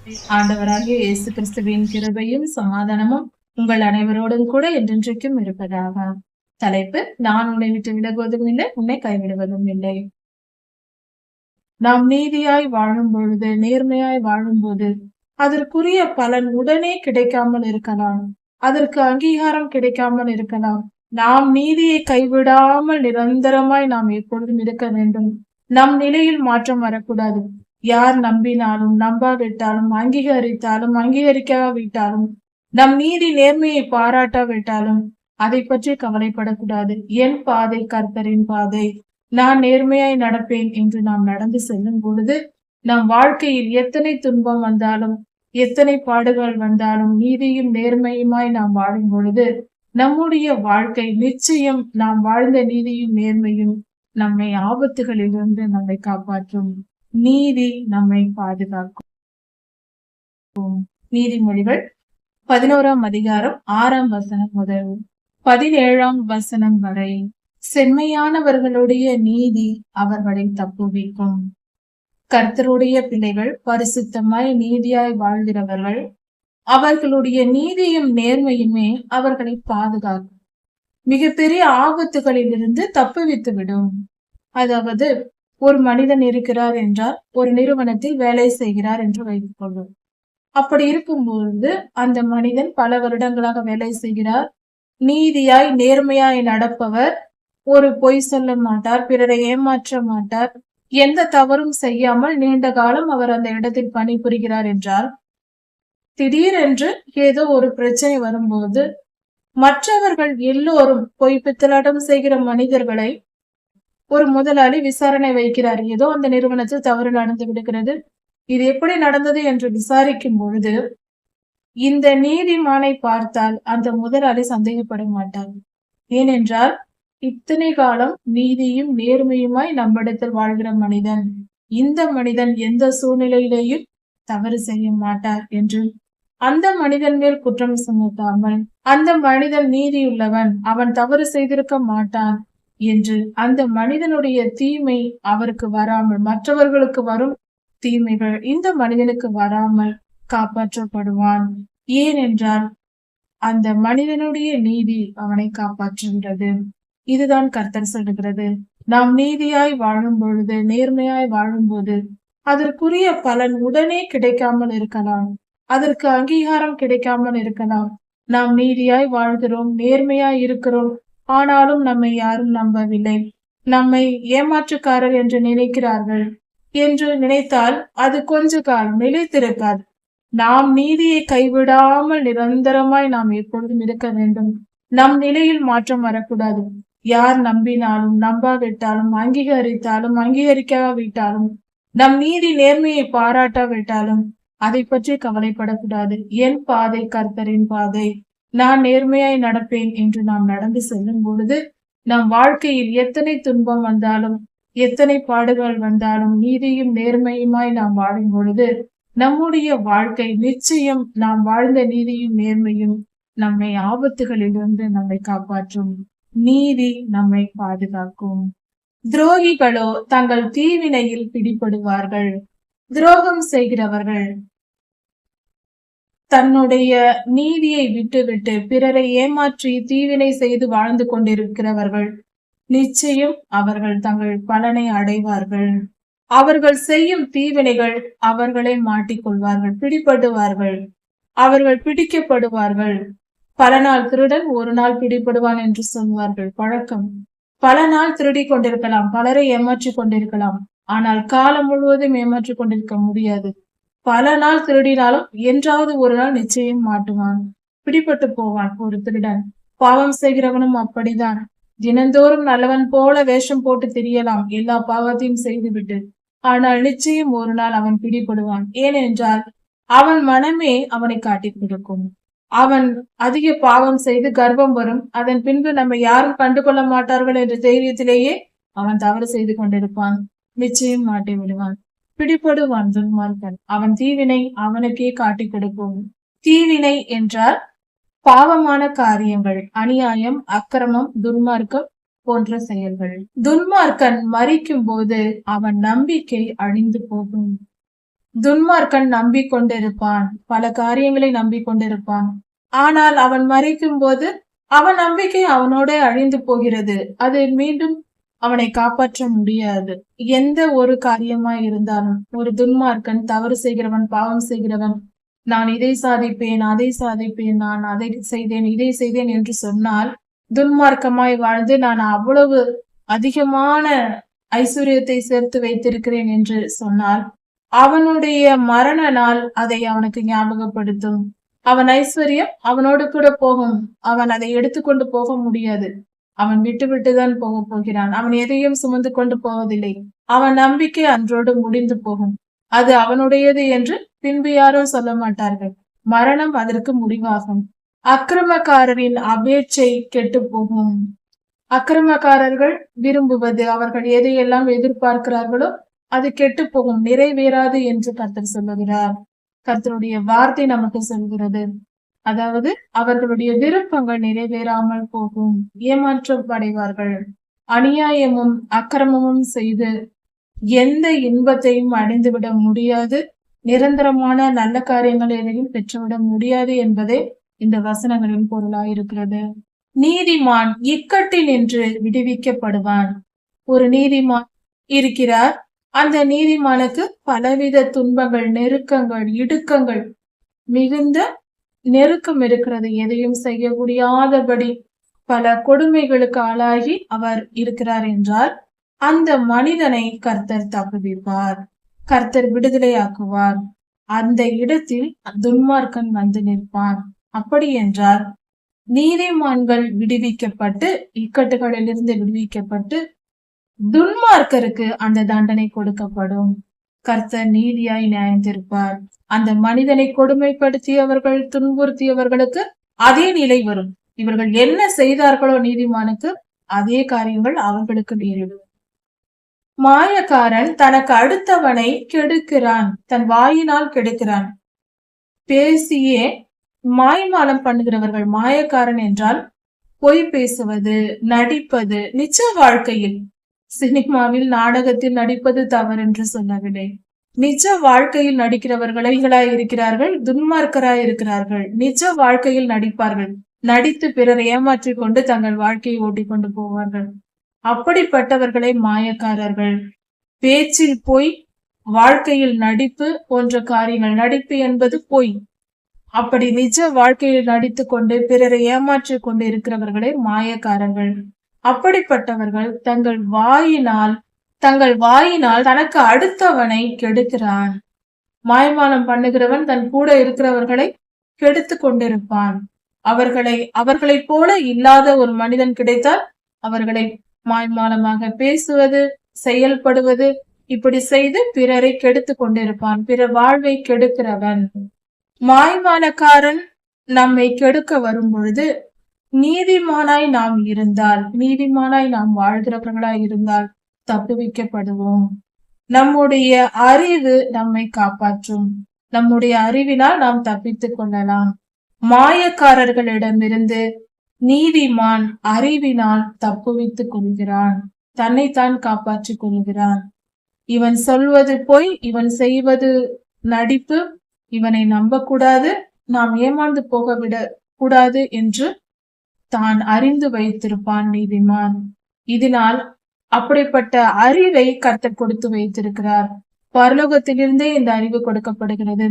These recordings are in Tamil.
ஆண்டவராகிய இயேசு கிறிஸ்துவின் கிருபையும் சமாதானமும் உங்கள் அனைவரோடும் கூட என்றென்றைக்கும் இருப்பதாக. தலைப்பு: நான் உன்னை விட்டு விலகுவதும் இல்லை, உன்னை கைவிடுவதும் இல்லை. நாம் நீதியாய் வாழும் பொழுது, நேர்மையாய் வாழும்போது அதற்குரிய பலன் உடனே கிடைக்காமல் இருக்கலாம். அதற்கு அங்கீகாரம் கிடைக்காமல் இருக்கலாம். நாம் நீதியை கைவிடாமல் நிரந்தரமாய் நாம் எப்பொழுதும் இருக்க வேண்டும். நம் நிலையில் மாற்றம் வரக்கூடாது. யார் நம்பினாலும் நம்பாவிட்டாலும் அங்கீகரித்தாலும் அங்கீகரிக்காவிட்டாலும் நம் நீதி நேர்மையை பாராட்டாவிட்டாலும் அதை பற்றி கவலைப்படக்கூடாது. என் பாதை கர்த்தரின் பாதை, நான் நேர்மையாய் நடப்பேன் என்று நாம் நடந்து செல்லும் பொழுது நம் வாழ்க்கையில் எத்தனை துன்பம் வந்தாலும் எத்தனை பாடுகள் வந்தாலும் நீதியும் நேர்மையுமாய் நாம் வாழும் பொழுது நம்முடைய வாழ்க்கை நிச்சயம் நாம் வாழ்ந்த நீதியும் நேர்மையும் நம்மை ஆபத்துகளிலிருந்து நம்மை காப்பாற்றும். நீதி நம்மை பாதுகாக்கும். நீதிமொழிகள் 11ஆம் அதிகாரம் 6ஆம் வசனம் முதல் 17ஆம் வசனம் வரை. செம்மையானவர்களுடைய நீதி அவர்களை தப்புவிக்கும். கர்த்தருடைய பிள்ளைகள் பரிசுத்தமாய் நீதியாய் வாழ்கிறவர்கள், அவர்களுடைய நீதியும் நேர்மையுமே அவர்களை பாதுகாக்கும். மிகப்பெரிய ஆபத்துகளில் இருந்து தப்புவித்து விடும். அதாவது, ஒரு மனிதன் இருக்கிறார் என்றால் ஒரு நிறுவனத்தில் வேலை செய்கிறார் என்று வைத்துக் கொள்வோம். அப்படி இருக்கும்பொழுது அந்த மனிதன் பல வருடங்களாக வேலை செய்கிறார். நீதியாய் நேர்மையாய் நடப்பவர், ஒரு பொய் சொல்ல மாட்டார், பிறரை ஏமாற்ற மாட்டார், எந்த தவறும் செய்யாமல் நீண்ட காலம் அவர் அந்த இடத்தில் பணிபுரிகிறார் என்றால், திடீரென்று ஏதோ ஒரு பிரச்சனை வரும்போது மற்றவர்கள் எல்லோரும் பொய் பித்தலாட்டம் செய்கிற மனிதர்களை ஒரு முதலாளி விசாரணை வைக்கிறார். ஏதோ அந்த நிறுவனத்தில் தவறு நடந்து விடுகிறது, இது எப்படி நடந்தது என்று விசாரிக்கும் பொழுது இந்த நீதிமானை பார்த்தால் அந்த முதலாளி சந்தேகப்பட மாட்டார். ஏனென்றால் இத்தனை காலம் நீதியும் நேர்மையுமாய் நம்மிடத்தில் வாழ்கிற மனிதன், இந்த மனிதன் எந்த சூழ்நிலையிலேயும் தவறு செய்ய மாட்டார் என்று அந்த மனிதன் மேல் குற்றம் சுமத்தாமல், அந்த மனிதன் நீதியுள்ளவன், அவன் தவறு செய்திருக்க மாட்டான் என்று அந்த மனிதனுடைய தீமை அவருக்கு வராமல், மற்றவர்களுக்கு வரும் தீமைகள் இந்த மனிதனுக்கு வராமல் காப்பாற்றப்படுவான். ஏனென்றால் அந்த மனிதனுடைய நீதி அவனை காப்பாற்றுகிறது. இதுதான் கர்த்தர் சொல்லுகிறது. நாம் நீதியாய் வாழும் பொழுது, நேர்மையாய் வாழும்போது அதற்குரிய பலன் உடனே கிடைக்காமல் இருக்கலாம். அதற்கு அங்கீகாரம் கிடைக்காமல் இருக்கலாம். நாம் நீதியாய் வாழ்கிறோம், நேர்மையாய் இருக்கிறோம், ஆனாலும் நம்மை யாரும் நம்பவில்லை, நம்மை ஏமாற்றுக்காரர் என்று நினைக்கிறார்கள் என்று நினைத்தால் அது கொஞ்ச காலம் நிலைத்திருக்காது. நாம் நீதியை கைவிடாமல் நிரந்தரமாய் நாம் எப்பொழுதும் இருக்க வேண்டும். நம் நிலையில் மாற்றம் வரக்கூடாது. யார் நம்பினாலும் நம்பாவிட்டாலும் அங்கீகரித்தாலும் அங்கீகரிக்காவிட்டாலும் நம் நீதி நேர்மையை பாராட்டாவிட்டாலும் அதை பற்றி கவலைப்படக்கூடாது. என் பாதை கர்த்தரின் பாதை, நான் நேர்மையாய் நடப்பேன் என்று நாம் நடந்து செல்லும் பொழுது நம் வாழ்க்கையில் எத்தனை துன்பம் வந்தாலும் எத்தனை பாடுகள் வந்தாலும் நீதியும் நேர்மையுமாய் நாம் வாழும் பொழுது நம்முடைய வாழ்க்கை நிச்சயம் நாம் வாழ்ந்த நீதியும் நேர்மையும் நம்மை ஆபத்துகளிலிருந்து நம்மை காப்பாற்றும். நீதி நம்மை பாதுகாக்கும். துரோகிகளோ தங்கள் தீவினையில் பிடிபடுவார்கள். துரோகம் செய்கிறவர்கள், தன்னுடைய நீதியை விட்டுவிட்டு பிறரை ஏமாற்றி தீவினை செய்து வாழ்ந்து கொண்டிருக்கிறவர்கள் நிச்சயம் அவர்கள் தங்கள் பலனை அடைவார்கள். அவர்கள் செய்யும் தீவினைகள் அவர்களே மாட்டிக்கொள்வார்கள், பிடிபடுவார்கள், அவர்கள் பிடிக்கப்படுவார்கள். பல நாள் திருடன் ஒரு நாள் பிடிபடுவான் என்று சொல்வார்கள் பழக்கம். பல நாள் திருடி கொண்டிருக்கலாம், பலரை ஏமாற்றி கொண்டிருக்கலாம், ஆனால் காலம் முழுவதும் ஏமாற்றி கொண்டிருக்க முடியாது. பல நாள் திருடினாலும் என்றாவது ஒரு நாள் நிச்சயம் மாட்டுவான், பிடிபட்டு போவான் ஒரு திருடன். பாவம் செய்கிறவனும் அப்படிதான். தினந்தோறும் நல்லவன் போல வேஷம் போட்டு தெரியலாம், எல்லா பாவத்தையும் செய்துவிட்டு. ஆனால் நிச்சயம் ஒரு நாள் அவன் பிடிபடுவான். ஏனென்றால் அவன் மனமே அவனை காட்டி கொடுக்கும். அவன் அதிக பாவம் செய்து கர்ப்பம் வரும், அதன் பின்பு நம்ம யாரும் கண்டுகொள்ள மாட்டார்கள் என்ற தைரியத்திலேயே அவன் தவறு செய்து கொண்டிருப்பான். நிச்சயம் மாட்டி விடுவான், பிடிபடுவான் துன்மார்க்கன். அவன் தீவினை அவனுக்கே காட்டி கொடுக்கும். தீவினை என்றால் பாவமான காரியங்கள், அநியாயம், அக்கிரமம், துன்மார்க்கம் போன்ற செயல்கள். துன்மார்க்கன் மரிக்கும் போது அவன் நம்பிக்கை அழிந்து போகும். துன்மார்க்கன் நம்பிக்கொண்டிருப்பான், பல காரியங்களை நம்பிக்கொண்டிருப்பான். ஆனால் அவன் மரிக்கும் போது அவன் நம்பிக்கை அவனோட அழிந்து போகிறது. அது மீண்டும் அவனை காப்பாற்ற முடியாது. எந்த ஒரு காரியமா இருந்தாலும் ஒரு துன்மார்க்கன், தவறு செய்கிறவன், பாவம் செய்கிறவன், நான் இதை சாதிப்பேன், அதை சாதிப்பேன், நான் அதை செய்தேன், இதை செய்தேன் என்று சொன்னால், துன்மார்க்கமாய் வாழ்ந்து நான் அவ்வளவு அதிகமான ஐஸ்வர்யத்தை சேர்த்து வைத்திருக்கிறேன் என்று சொன்னால், அவனுடைய மரண நாள் அதை அவனுக்கு ஞாபகப்படுத்தும். அவன் ஐஸ்வர்யம் அவனோடு கூட போகும். அவன் அதை எடுத்துக்கொண்டு போக முடியாது. அவன் விட்டு விட்டுதான் போக போகிறான். அவன் எதையும் சுமந்து கொண்டு போவதில்லை. அவன் நம்பிக்கை அன்றோடு முடிந்து போகும். அது அவனுடையது என்று பின்பு யாரும் சொல்ல மாட்டார்கள். மரணம் அதற்கு முடிவாகும். அக்கிரமக்காரரின் அபேட்சை கெட்டு போகும். அக்கிரமக்காரர்கள் விரும்புவது, அவர்கள் எதையெல்லாம் எதிர்பார்க்கிறார்களோ அது கெட்டு போகும், நிறைவேறாது என்று கர்த்தர் சொல்லுகிறார். கர்த்தருடைய வார்த்தை நமக்கு சொல்கிறது. அதாவது அவர்களுடைய விருப்பங்கள் நிறைவேறாமல் போகும், ஏமாற்றப்படைவார்கள். அநியாயமும் அக்கிரமமும் செய்து எந்த இன்பத்தையும் அடைந்துவிட முடியாது, நிரந்தரமான நல்ல காரியங்கள் எதையும் பெற்றுவிட முடியாது என்பதே இந்த வசனங்களின் பொருளாயிருக்கிறது. நீதிமான் இக்கட்டில் நின்று விடுவிக்கப்படுவான். ஒரு நீதிமான் இருக்கிறார். அந்த நீதிமானுக்கு பலவித துன்பங்கள், நெருக்கங்கள், இடுக்கங்கள், மிகுந்த நெருக்கம் இருக்கிறது. எதையும் செய்ய முடியாதபடி பல கொடுமைகளுக்கு ஆளாகி அவர் இருக்கிறார் என்றால் அந்த மனிதனை கர்த்தர் தப்புவிப்பார், கர்த்தர் விடுதலையாக்குவார். அந்த இடத்தில் துன்மார்க்கன் வந்து நிற்பான். அப்படி என்றால் நீதிமான்கள் விடுவிக்கப்பட்டு, இக்கட்டுகளிலிருந்து விடுவிக்கப்பட்டு, துன்மார்க்கருக்கு அந்த தண்டனை கொடுக்கப்படும். கர்த்தர் நீதியாய் நியாயந்திருப்பார். அந்த மனிதனை கொடுமைப்படுத்தியவர்கள், துன்புறுத்தியவர்களுக்கு அதே நிலை வரும். இவர்கள் என்ன செய்தார்களோ நீதிமானுக்கு அதே காரியங்கள் அவர்களுக்கு நேரிடும். மாயக்காரன் தனக்கு அடுத்தவனை கெடுக்கிறான், தன் வாயினால் கெடுக்கிறான். பேசியே மாய்மாலம் பண்ணுகிறவர்கள். மாயக்காரன் என்றால் பொய் பேசுவது, நடிப்பது. நிஜ வாழ்க்கையில், சினிமாவில், நாடகத்தில் நடிப்பது தவறு என்று சொல்லவில்லை. நிஜ வாழ்க்கையில் நடிக்கிறவர்களாய் இருக்கிறார்கள், துன்மார்க்கராய் இருக்கிறார்கள். நிஜ வாழ்க்கையில் நடிப்பார்கள். நடித்து பிறரை ஏமாற்றிக் கொண்டு தங்கள் வாழ்க்கையை ஓட்டிக்கொண்டு போவார்கள். அப்படிப்பட்டவர்களை மாயக்காரர்கள். பேச்சில் பொய், வாழ்க்கையில் நடிப்பு போன்ற காரியங்கள். நடிப்பு என்பது பொய். அப்படி நிஜ வாழ்க்கையில் நடித்து கொண்டு பிறரை ஏமாற்றிக் கொண்டு இருக்கிறவர்களே மாயக்காரர்கள். அப்படிப்பட்டவர்கள் தங்கள் வாயினால் தனக்கு அடுத்தவனை கெடுக்கிறான். மாய்மாலம் பண்ணுகிறவன் தன் கூட இருக்கிறவர்களை கெடுத்து கொண்டிருப்பான். அவர்களை போல இல்லாத ஒரு மனிதன் கிடைத்தால் அவர்களை மாய்மாலமாக பேசுவது, செயல்படுவது, இப்படி செய்து பிறரை கெடுத்து கொண்டிருப்பான். பிற வாழ்வை கெடுக்கிறவன். மாய்மாலக்காரன் நம்மை கெடுக்க வரும் பொழுது நீதிமானாய் நாம் இருந்தால், நீதிமானாய் நாம் வாழ்கிறவர்களாய் இருந்தால் தப்புவிக்கப்படுவோம். நம்முடைய அறிவு நம்மை காப்பாற்றும். நம்முடைய அறிவினால் நாம் தப்பித்துக் கொள்ளலாம். மாயக்காரர்களிடமிருந்து நீதிமான் அறிவினால் தப்புவித்துக் கொள்கிறான், தன்னைத்தான் காப்பாற்றிக் கொள்கிறான். இவன் சொல்வது பொய், இவன் செய்வது நடிப்பு, இவனை நம்பக்கூடாது, நாம் ஏமாந்து போக விட கூடாது என்று தான் அறிந்து வைத்திருப்பான் நீதிமான். இதனால் அப்படிப்பட்ட அறிவை கர்த்தர் கொடுத்து வைத்திருக்கிறார். பரலோகத்திலிருந்தே இந்த அறிவு கொடுக்கப்படுகிறது.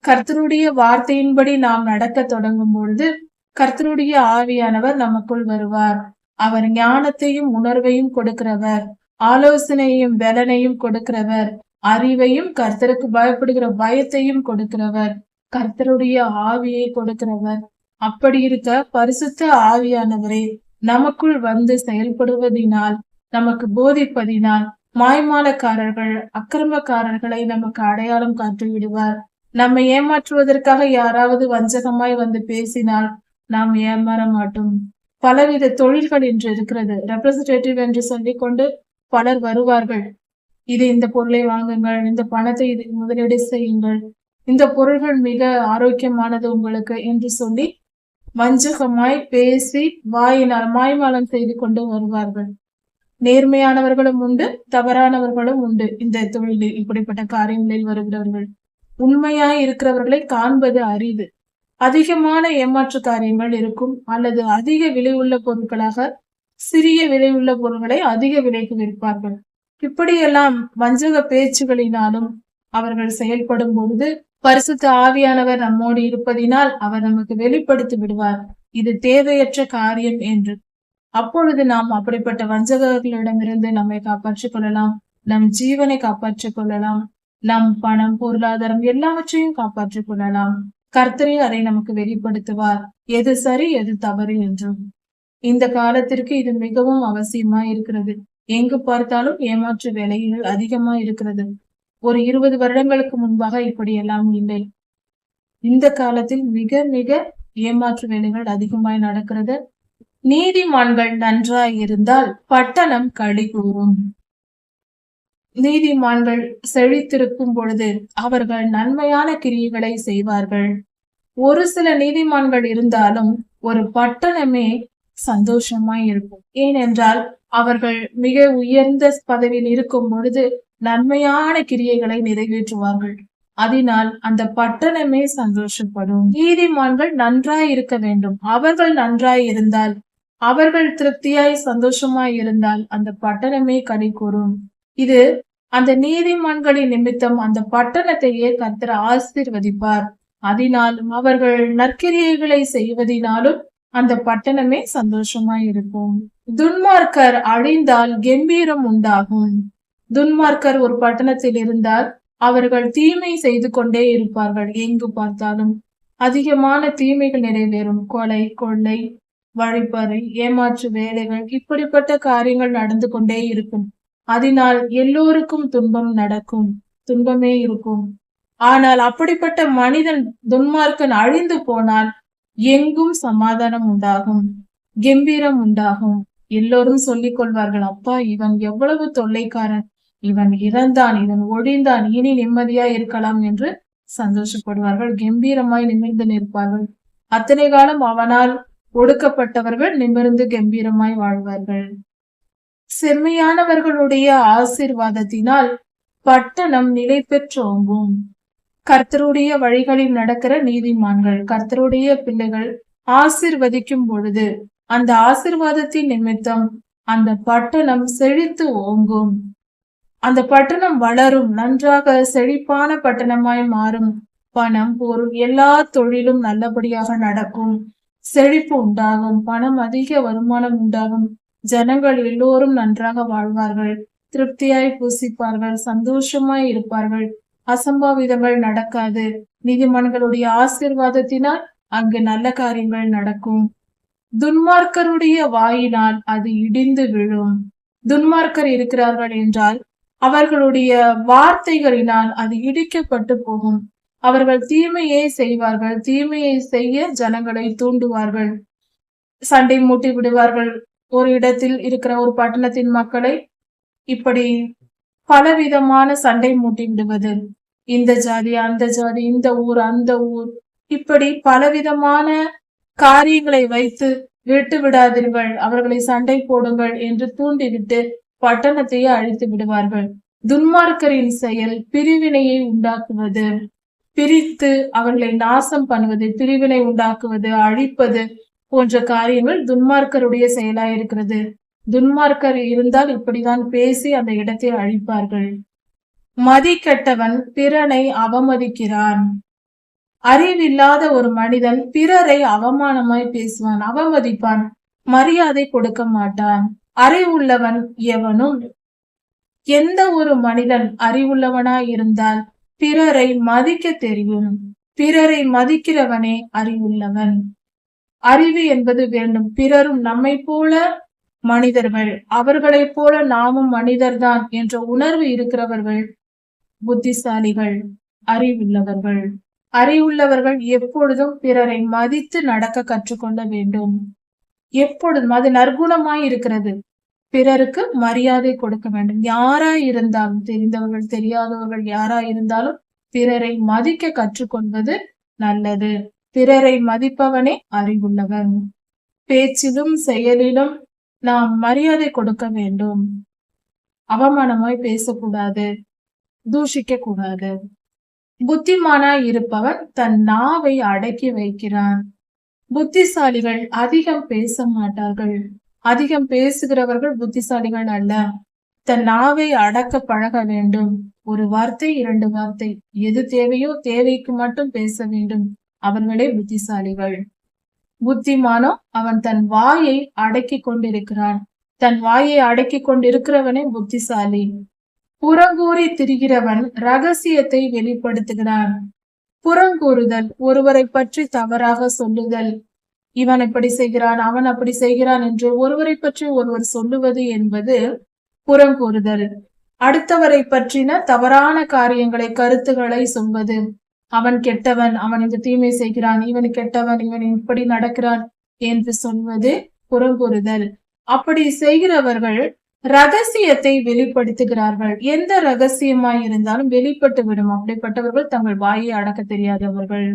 கர்த்தருடைய வார்த்தையின்படி நாம் நடக்க தொடங்கும் பொழுது கர்த்தருடைய ஆவியானவர் நமக்குள் வருவார். அவர் ஞானத்தையும் உணர்வையும் கொடுக்கிறவர், ஆலோசனையும் பலனையும் கொடுக்கிறவர், அறிவையும் கர்த்தருக்கு பயப்படுகிற பயத்தையும் கொடுக்கிறவர், கர்த்தருடைய ஆவியை கொடுக்கிறவர். அப்படி இருக்க பரிசுத்த ஆவியானவரே நமக்குள் வந்து செயல்படுவதினால், நமக்கு போதிப்பதினால் மாய்மாலக்காரர்கள், அக்கிரமக்காரர்களை நமக்கு அடையாளம் காட்டி விடுவார். நம்மை ஏமாற்றுவதற்காக யாராவது வஞ்சகமாய் வந்து பேசினால் நாம் ஏமாற மாட்டோம். பலவித தொழில்கள் இன்று இருக்கிறது. ரெப்ரசன்டேட்டிவ் என்று சொல்லிக் கொண்டு பலர் வருவார்கள். இந்த பொருளை வாங்குங்கள், இந்த பணத்தை முதலீடு செய்யுங்கள், இந்த பொருள்கள் மிக ஆரோக்கியமானது உங்களுக்கு என்று சொல்லி வஞ்சகமாய் பேசி வாயினால் மாய்மாலம் செய்து கொண்டு வருவார்கள். நேர்மையானவர்களும் உண்டு, தவறானவர்களும் உண்டு. இந்த தொழிலில் இப்படிப்பட்ட காரியங்களில் வருகிறவர்கள் உண்மையாய் இருக்கிறவர்களை காண்பது அரிது. அதிகமான ஏமாற்று காரியங்கள் இருக்கும், அல்லது அதிக விலை உள்ள பொருட்களாக சிறிய விலை உள்ள பொருட்களை அதிக விலைக்கு விற்பார்கள். இப்படியெல்லாம் வஞ்சக பேச்சுகளினாலும் அவர்கள் செயல்படும் பொழுது பரிசுத்த ஆவியானவர் நம்மோடு இருப்பதினால் அவர் நமக்கு வெளிப்படுத்தி விடுவார் இது தேவையற்ற காரியம் என்று. அப்பொழுது நாம் அப்படிப்பட்ட வஞ்சகர்களிடமிருந்து நம்மை காப்பாற்றிக் கொள்ளலாம், நம் ஜீவனை காப்பாற்றிக் கொள்ளலாம், நம் பணம் பொருளாதாரம் எல்லாவற்றையும் காப்பாற்றிக் கொள்ளலாம். கர்த்தரே அதை நமக்கு வெளிப்படுத்துவார், எது சரி எது தவறு என்றும். இந்த காலத்திற்கு இது மிகவும் அவசியமா இருக்கிறது. எங்கு பார்த்தாலும் ஏமாற்று வேலைகள் அதிகமா இருக்கிறது. ஒரு 20 வருடங்களுக்கு முன்பாக இப்படி எல்லாம் இல்லை. இந்த காலத்தில் மிக மிக ஏமாற்று வேலைகள் அதிகமாய் நடக்கிறது. நீதிமான்கள் நன்றாய் இருந்தால் பட்டணம் களி கூறும். நீதிமான்கள் செழித்திருக்கும் பொழுது அவர்கள் நன்மையான கிரியைகளை செய்வார்கள். ஒரு சில நீதிமான்கள் இருந்தாலும் ஒரு பட்டணமே சந்தோஷமாய் இருக்கும். ஏனென்றால் அவர்கள் மிக உயர்ந்த பதவியில் இருக்கும் பொழுது நன்மையான கிரியைகளை நிறைவேற்றுவார்கள். அதனால் அந்த பட்டணமே சந்தோஷப்படும். நீதிமான்கள் நன்றாய் இருக்க வேண்டும். அவர்கள் நன்றாய் இருந்தால், அவர்கள் திருப்தியாய் சந்தோஷமாய் இருந்தால் அந்த பட்டணமே களி கூறும். இது அந்த நீதிமான்களின் நிமித்தம் அந்த பட்டணத்தையே கர்த்தர் ஆசீர்வதிப்பார். அதனாலும் அவர்கள் நற்கிரியைகளை செய்வதினாலும் அந்த பட்டணமே சந்தோஷமாய் இருக்கும். துன்மார்க்கர் அழிந்தால் கெம்பீரம் உண்டாகும். துன்மார்க்கர் ஒரு பட்டணத்தில் இருந்தால் அவர்கள் தீமை செய்து கொண்டே இருப்பார்கள். எங்கு பார்த்தாலும் அதிகமான தீமைகள் நிறைவேறும். கொலை, கொள்ளை, வழிப்பறை, ஏமாற்று வேலைகள், இப்படிப்பட்ட காரியங்கள் நடந்து கொண்டே இருக்கும். அதனால் எல்லோருக்கும் துன்பம் நடக்கும், துன்பமே இருக்கும். ஆனால் அப்படிப்பட்ட மனிதன் துன்மார்க்கன் அழிந்து போனால் எங்கும் சமாதானம் உண்டாகும், கெம்பீரம் உண்டாகும். எல்லோரும் சொல்லிக் கொள்வார்கள், அப்பா இவன் எவ்வளவு தொல்லைக்காரன், இவன் இறந்தான், இவன் ஒழிந்தான், இனி நிம்மதியா இருக்கலாம் என்று சந்தோஷப்படுவார்கள். கம்பீரமாய் நிமிர்ந்து நிற்பார்கள். அத்தனை காலம் அவனால் ஒடுக்கப்பட்டவர்கள் நிமிர்ந்து கம்பீரமாய் வாழ்வார்கள். செம்மையானவர்களுடைய ஆசீர்வாதத்தினால் பட்டணம் நிலை பெற்றோங்கும். கர்த்தருடைய வழிகளில் நடக்கிற நீதிமான்கள், கர்த்தருடைய பிள்ளைகள் ஆசீர்வதிக்கும் பொழுது அந்த ஆசீர்வாதத்தின் நிமித்தம் அந்த பட்டணம் செழித்து ஓங்கும். அந்த பட்டணம் வளரும், நன்றாக செழிப்பான பட்டணமாய் மாறும். பணம், பொருள், எல்லா தொழிலும் நல்லபடியாக நடக்கும், செழிப்பு உண்டாகும், பணம் அதிக வருமானம் உண்டாகும். ஜனங்கள் எல்லோரும் நன்றாக வாழ்வார்கள், திருப்தியாய் பூசிப்பார்கள், சந்தோஷமாய் இருப்பார்கள். அசம்பாவிதங்கள் நடக்காது. நீதிமான்களுடைய ஆசீர்வாதத்தினால் அங்கு நல்ல காரியங்கள் நடக்கும். துன்மார்க்கருடைய வாயினால் அது இடிந்து விழும். துன்மார்க்கர் இருக்கிறார்கள் என்றால் அவர்களுடைய வார்த்தைகளினால் அது இடிக்கப்பட்டு போகும். அவர்கள் தீமையை செய்வார்கள், தீமையை செய்ய ஜனங்களை தூண்டுவார்கள், சண்டை மூட்டி விடுவார்கள். ஒரு இடத்தில் இருக்கிற ஒரு பட்டணத்தின் மக்களை இப்படி பலவிதமான சண்டை மூட்டி விடுவது, இந்த ஜாதி அந்த ஜாதி, இந்த ஊர் அந்த ஊர், இப்படி பலவிதமான காரியங்களை வைத்து விட்டு விடாதீர்கள், அவர்களை சண்டை போடுங்கள் என்று தூண்டிவிட்டு பட்டணத்தையே அழித்து விடுவார்கள். துன்மார்க்கரின் செயல் பிரிவினையை உண்டாக்குவது, பிரித்து அவர்களை நாசம் பண்ணுவது, பிரிவினை உண்டாக்குவது, அழிப்பது போன்ற காரியங்கள் துன்மார்க்கருடைய செயலாயிருக்கிறது. துன்மார்க்கர் இருந்தால் இப்படிதான் பேசி அந்த இடத்தை அழிப்பார்கள். மதிக்கெட்டவன் பிறனை அவமதிக்கிறான். அறிவில்லாத ஒரு மனிதன் பிறரை அவமானமாய் பேசுவான், அவமதிப்பான், மரியாதை கொடுக்க மாட்டான். அறிவுள்ளவன் எவனும், எந்த ஒரு மனிதன் அறிவுள்ளவனாய் இருந்தால் பிறரை மதிக்க தெரியும். பிறரை மதிக்கிறவனே அறிவுள்ளவன். அறிவு என்பது வேண்டும். பிறரும் நம்மை போல மனிதர்கள், அவர்களைப் போல நாமும் மனிதர்தான் என்ற உணர்வு இருக்கிறவர்கள் புத்திசாலிகள், அறிவுள்ளவர்கள். அறிவுள்ளவர்கள் எப்பொழுதும் பிறரை மதித்து நடக்க கற்றுக்கொள்ள வேண்டும். எப்பொழுதும் அது நற்குணமாய் இருக்கிறது. பிறருக்கு மரியாதை கொடுக்க வேண்டும். யாராய் இருந்தாலும், தெரிந்தவர்கள் தெரியாதவர்கள் யாராய் இருந்தாலும் பிறரை மதிக்க கற்றுக்கொள்வது நல்லது. பிறரை மதிப்பவனே அறிவுள்ளவன். பேச்சிலும் செயலிலும் நாம் மரியாதை கொடுக்க வேண்டும். அவமானமாய் பேசக்கூடாது, தூஷிக்க கூடாது. புத்திமானாய் இருப்பவன் தன் நாவை அடக்கி வைக்கிறான். புத்திசாலிகள் அதிகம் பேச மாட்டார்கள். அதிகம் பேசுகிறவர்கள் புத்திசாலிகள் அல்ல. தன் நாவை அடக்க பழக வேண்டும். ஒரு வார்த்தை, 2 வார்த்தை, எது தேவையோ தேவைக்கு மட்டும் பேச வேண்டும். அவர்களே புத்திசாலிகள். புத்திமானோ அவன் தன் வாயை அடக்கி கொண்டிருக்கிறான். தன் வாயை அடக்கி கொண்டிருக்கிறவனே புத்திசாலி. புறங்கூறி திரிகிறவன் ரகசியத்தை வெளிப்படுத்துகிறான். புறங்கூறுதல், ஒருவரை பற்றி தவறாக சொல்லுதல், இவன் இப்படி செய்கிறான், அவன் அப்படி செய்கிறான் என்று ஒருவரை பற்றி ஒருவர் சொல்லுவது என்பது புறங்கூறுதல். அடுத்தவரை பற்றின தவறான காரியங்களை, கருத்துக்களை சொல்வது. அவன் கெட்டவன், அவன் இந்த தீமை செய்கிறான், இவன் கெட்டவன், இவன் இப்படி நடக்கிறான் என்று சொல்வது புறங்கூறுதல். அப்படி செய்கிறவர்கள் ரகசியத்தை வெளிப்படுத்துகிறார்கள். எந்த ரகசியமாய் இருந்தாலும் வெளிப்பட்டு விடும். அப்படிப்பட்டவர்கள் தங்கள் வாயை அடக்க தெரியாதவர்கள்.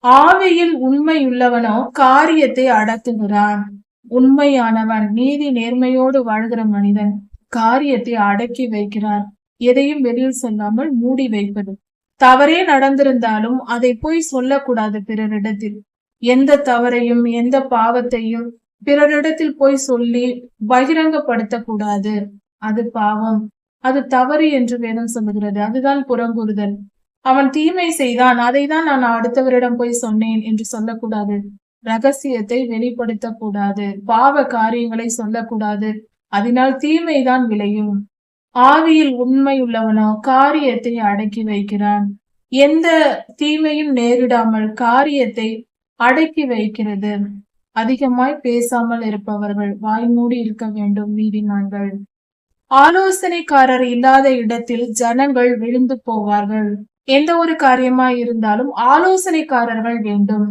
ஆவியில் உண்மையுள்ளவனோ காரியத்தை அடக்குகிறான். உண்மையானவன், நீதி நேர்மையோடு வாழ்கிற மனிதன் காரியத்தை அடக்கி வைக்கிறார். எதையும் வெளியில் சொல்லாமல் மூடி வைப்பது. தவறே நடந்திருந்தாலும் அதை போய் சொல்லக்கூடாது பிறரிடத்தில். எந்த தவறையும் எந்த பாவத்தையும் பிறரிடத்தில் போய் சொல்லி பகிரங்கப்படுத்தக்கூடாது. அது பாவம், அது தவறு என்று வேதம் சொல்லுகிறது. அதுதான் புறங்கூறுதல். அவன் தீமை செய்தான், அதை தான் நான் அடுத்தவரிடம் போய் சொன்னேன் என்று சொல்லக்கூடாது. ரகசியத்தை வெளிப்படுத்தக் கூடாது. பாவ காரியங்களை சொல்லக்கூடாது. அதனால் தீமைதான் விளையும். ஆவியில் உண்மை உள்ளவனோ காரியத்தை அடக்கி வைக்கிறான். எந்த தீமையும் நேரிடாமல் காரியத்தை அடக்கி வைக்கிறது. அதிகமாய் பேசாமல் இருப்பவர்கள் வாய்மூடி இருக்க வேண்டும். நீதிமான்கள். ஆலோசனைக்காரர் இல்லாத இடத்தில் ஜனங்கள் விழுந்து போவார்கள். எந்த ஒரு காரியமாய் இருந்தாலும் ஆலோசனைக்காரர்கள் வேண்டும்.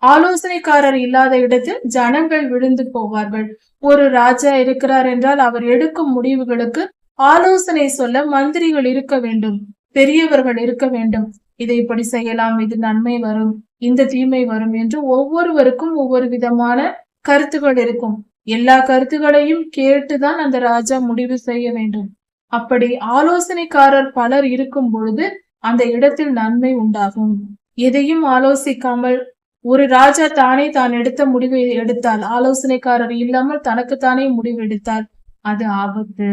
ஆலோசனைக்காரர் இல்லாத இடத்தில் ஜனங்கள் விழுந்து போவார்கள். ஒரு ராஜா இருக்கிறார் என்றால் அவர் எடுக்கும் முடிவுகளுக்கு ஆலோசனை சொல்ல மந்திரிகள் இருக்க வேண்டும், பெரியவர்கள் இருக்க வேண்டும். இதை இப்படி செய்யலாம், இது நன்மை வரும், இந்த தீமை வரும் என்று ஒவ்வொருவருக்கும் ஒவ்வொரு விதமான கருத்துக்கள் இருக்கும். எல்லா கருத்துக்களையும் கேட்டுதான் அந்த ராஜா முடிவு செய்ய வேண்டும். அப்படி ஆலோசனைக்காரர் பலர் இருக்கும் பொழுது அந்த இடத்தில் நன்மை உண்டாகும். எதையும் ஆலோசிக்காமல் ஒரு ராஜா தானே தான் எடுத்த முடிவை எடுத்தால், ஆலோசனைக்காரர் இல்லாமல் தனக்குத்தானே முடிவு எடுத்தால் அது ஆபத்து.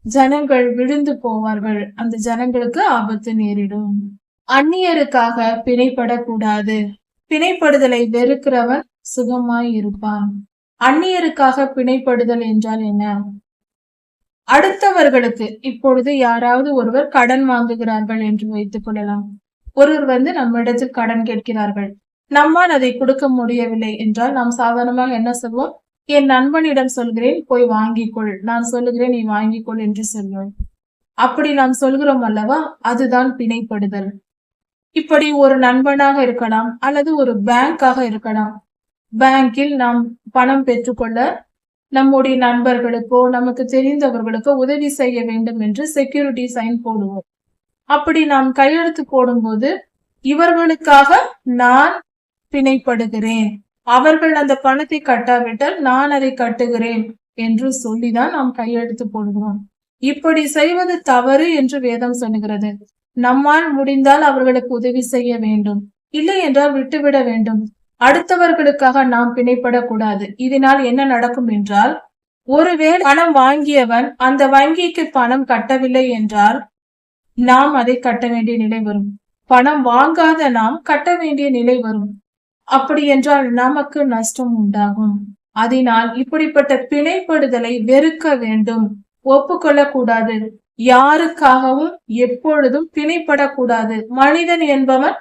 ஜனங்கள் விழுந்து போவார்கள். அந்த ஜனங்களுக்கு ஆபத்து நேரிடும். அந்நியருக்காக பிணைப்படக்கூடாது. பிணைப்படுதலை வெறுக்கிறவன் சுகமாய் இருப்பான். அந்நியருக்காக பிணைப்படுதல் என்றால் என்ன? அடுத்தவர்களுக்கு, இப்பொழுது யாராவது ஒருவர் கடன் வாங்குகிறார்கள் என்று வைத்துக் கொள்ளலாம். ஒருவர் நம்மிடத்தில் கடன் கேட்கிறார்கள். நம்மால் அதை கொடுக்க முடியவில்லை என்றால் நாம் சாதாரணமாக என்ன சொல்வோம்? என் நண்பனிடம் சொல்கிறேன், போய் வாங்கிக்கொள், நான் சொல்லுகிறேன், நீ வாங்கிக்கொள் என்று சொல்வோம். அப்படி நாம் சொல்கிறோம் அல்லவா? அதுதான் பிணைப்படுதல். இப்படி ஒரு நண்பனாக இருக்கலாம் அல்லது ஒரு பேங்காக இருக்கலாம். பேங்கில் நாம் பணம் பெற்றுக்கொள்ள நம்முடைய நண்பர்களுக்கோ நமக்கு தெரிந்தவர்களுக்கோ உதவி செய்ய வேண்டும் என்று செக்யூரிட்டி சைன் போடுவோம். அப்படி நாம் கையெழுத்து போடும்போது இவர்களுக்காக நான் பிணைப்படுகிறேன், அவர்கள் அந்த பணத்தை கட்டாவிட்டால் நான் அதை கட்டுகிறேன் என்று சொல்லிதான் நாம் கையெழுத்து போடுகிறோம். இப்படி செய்வது தவறு என்று வேதம் சொல்லுகிறது. நம்மால் முடிந்தால் அவர்களுக்கு உதவி செய்ய வேண்டும், இல்லை என்றால் விட்டுவிட வேண்டும். அடுத்தவர்களுக்காக நாம் பிணைப்படக்கூடாது. இதனால் என்ன நடக்கும் என்றால், ஒருவேளை பணம் வாங்கியவன் அந்த வங்கிக்கு பணம் கட்டவில்லை என்றால் நாம் அதை கட்ட வேண்டிய நிலை வரும். பணம் வாங்காத நாம் கட்ட வேண்டிய நிலை வரும். அப்படி என்றால் நமக்கு நஷ்டம் உண்டாகும். அதனால் இப்படிப்பட்ட பிணைப்படுதலை வெறுக்க வேண்டும், ஒப்புக்கொள்ளக்கூடாது. யாருக்காகவும் எப்பொழுதும் பிணைப்படக்கூடாது. மனிதன் என்பவன்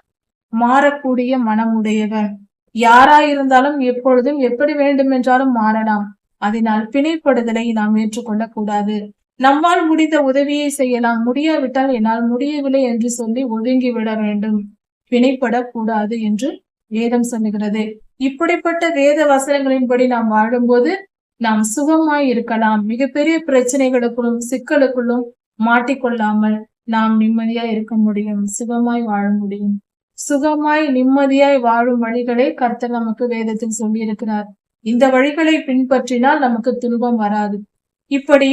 மாறக்கூடிய மனமுடையவன். யாராயிருந்தாலும் எப்பொழுதும் எப்படி வேண்டுமென்றாலும் மாறலாம். அதனால் பிணைப்படுதலை நாம் ஏற்றுக்கொள்ளக் கூடாது. நம்மால் முடிந்த உதவியை செய்யலாம், முடியாவிட்டால் என்னால் முடியவில்லை என்று சொல்லி ஒதுங்கி விட வேண்டும். பிணைப்படக்கூடாது என்று வேதம் சொல்லுகிறது. இப்படிப்பட்ட வேத வசனங்களின்படி நாம் வாழும்போது நாம் சுகமாய் இருக்கலாம். மிகப்பெரிய பிரச்சனைகளுக்குள்ளும் சிக்கலுக்குள்ளும் மாட்டிக்கொள்ளாமல் நாம் நிம்மதியாய் இருக்க முடியும், சுகமாய் வாழ முடியும். சுகமாய் நிம்மதியாய் வாழும் வழிகளை கர்த்தர் நமக்கு வேதத்தில் சொல்லி இருக்கிறார். இந்த வழிகளை பின்பற்றினால் நமக்கு துன்பம் வராது. இப்படி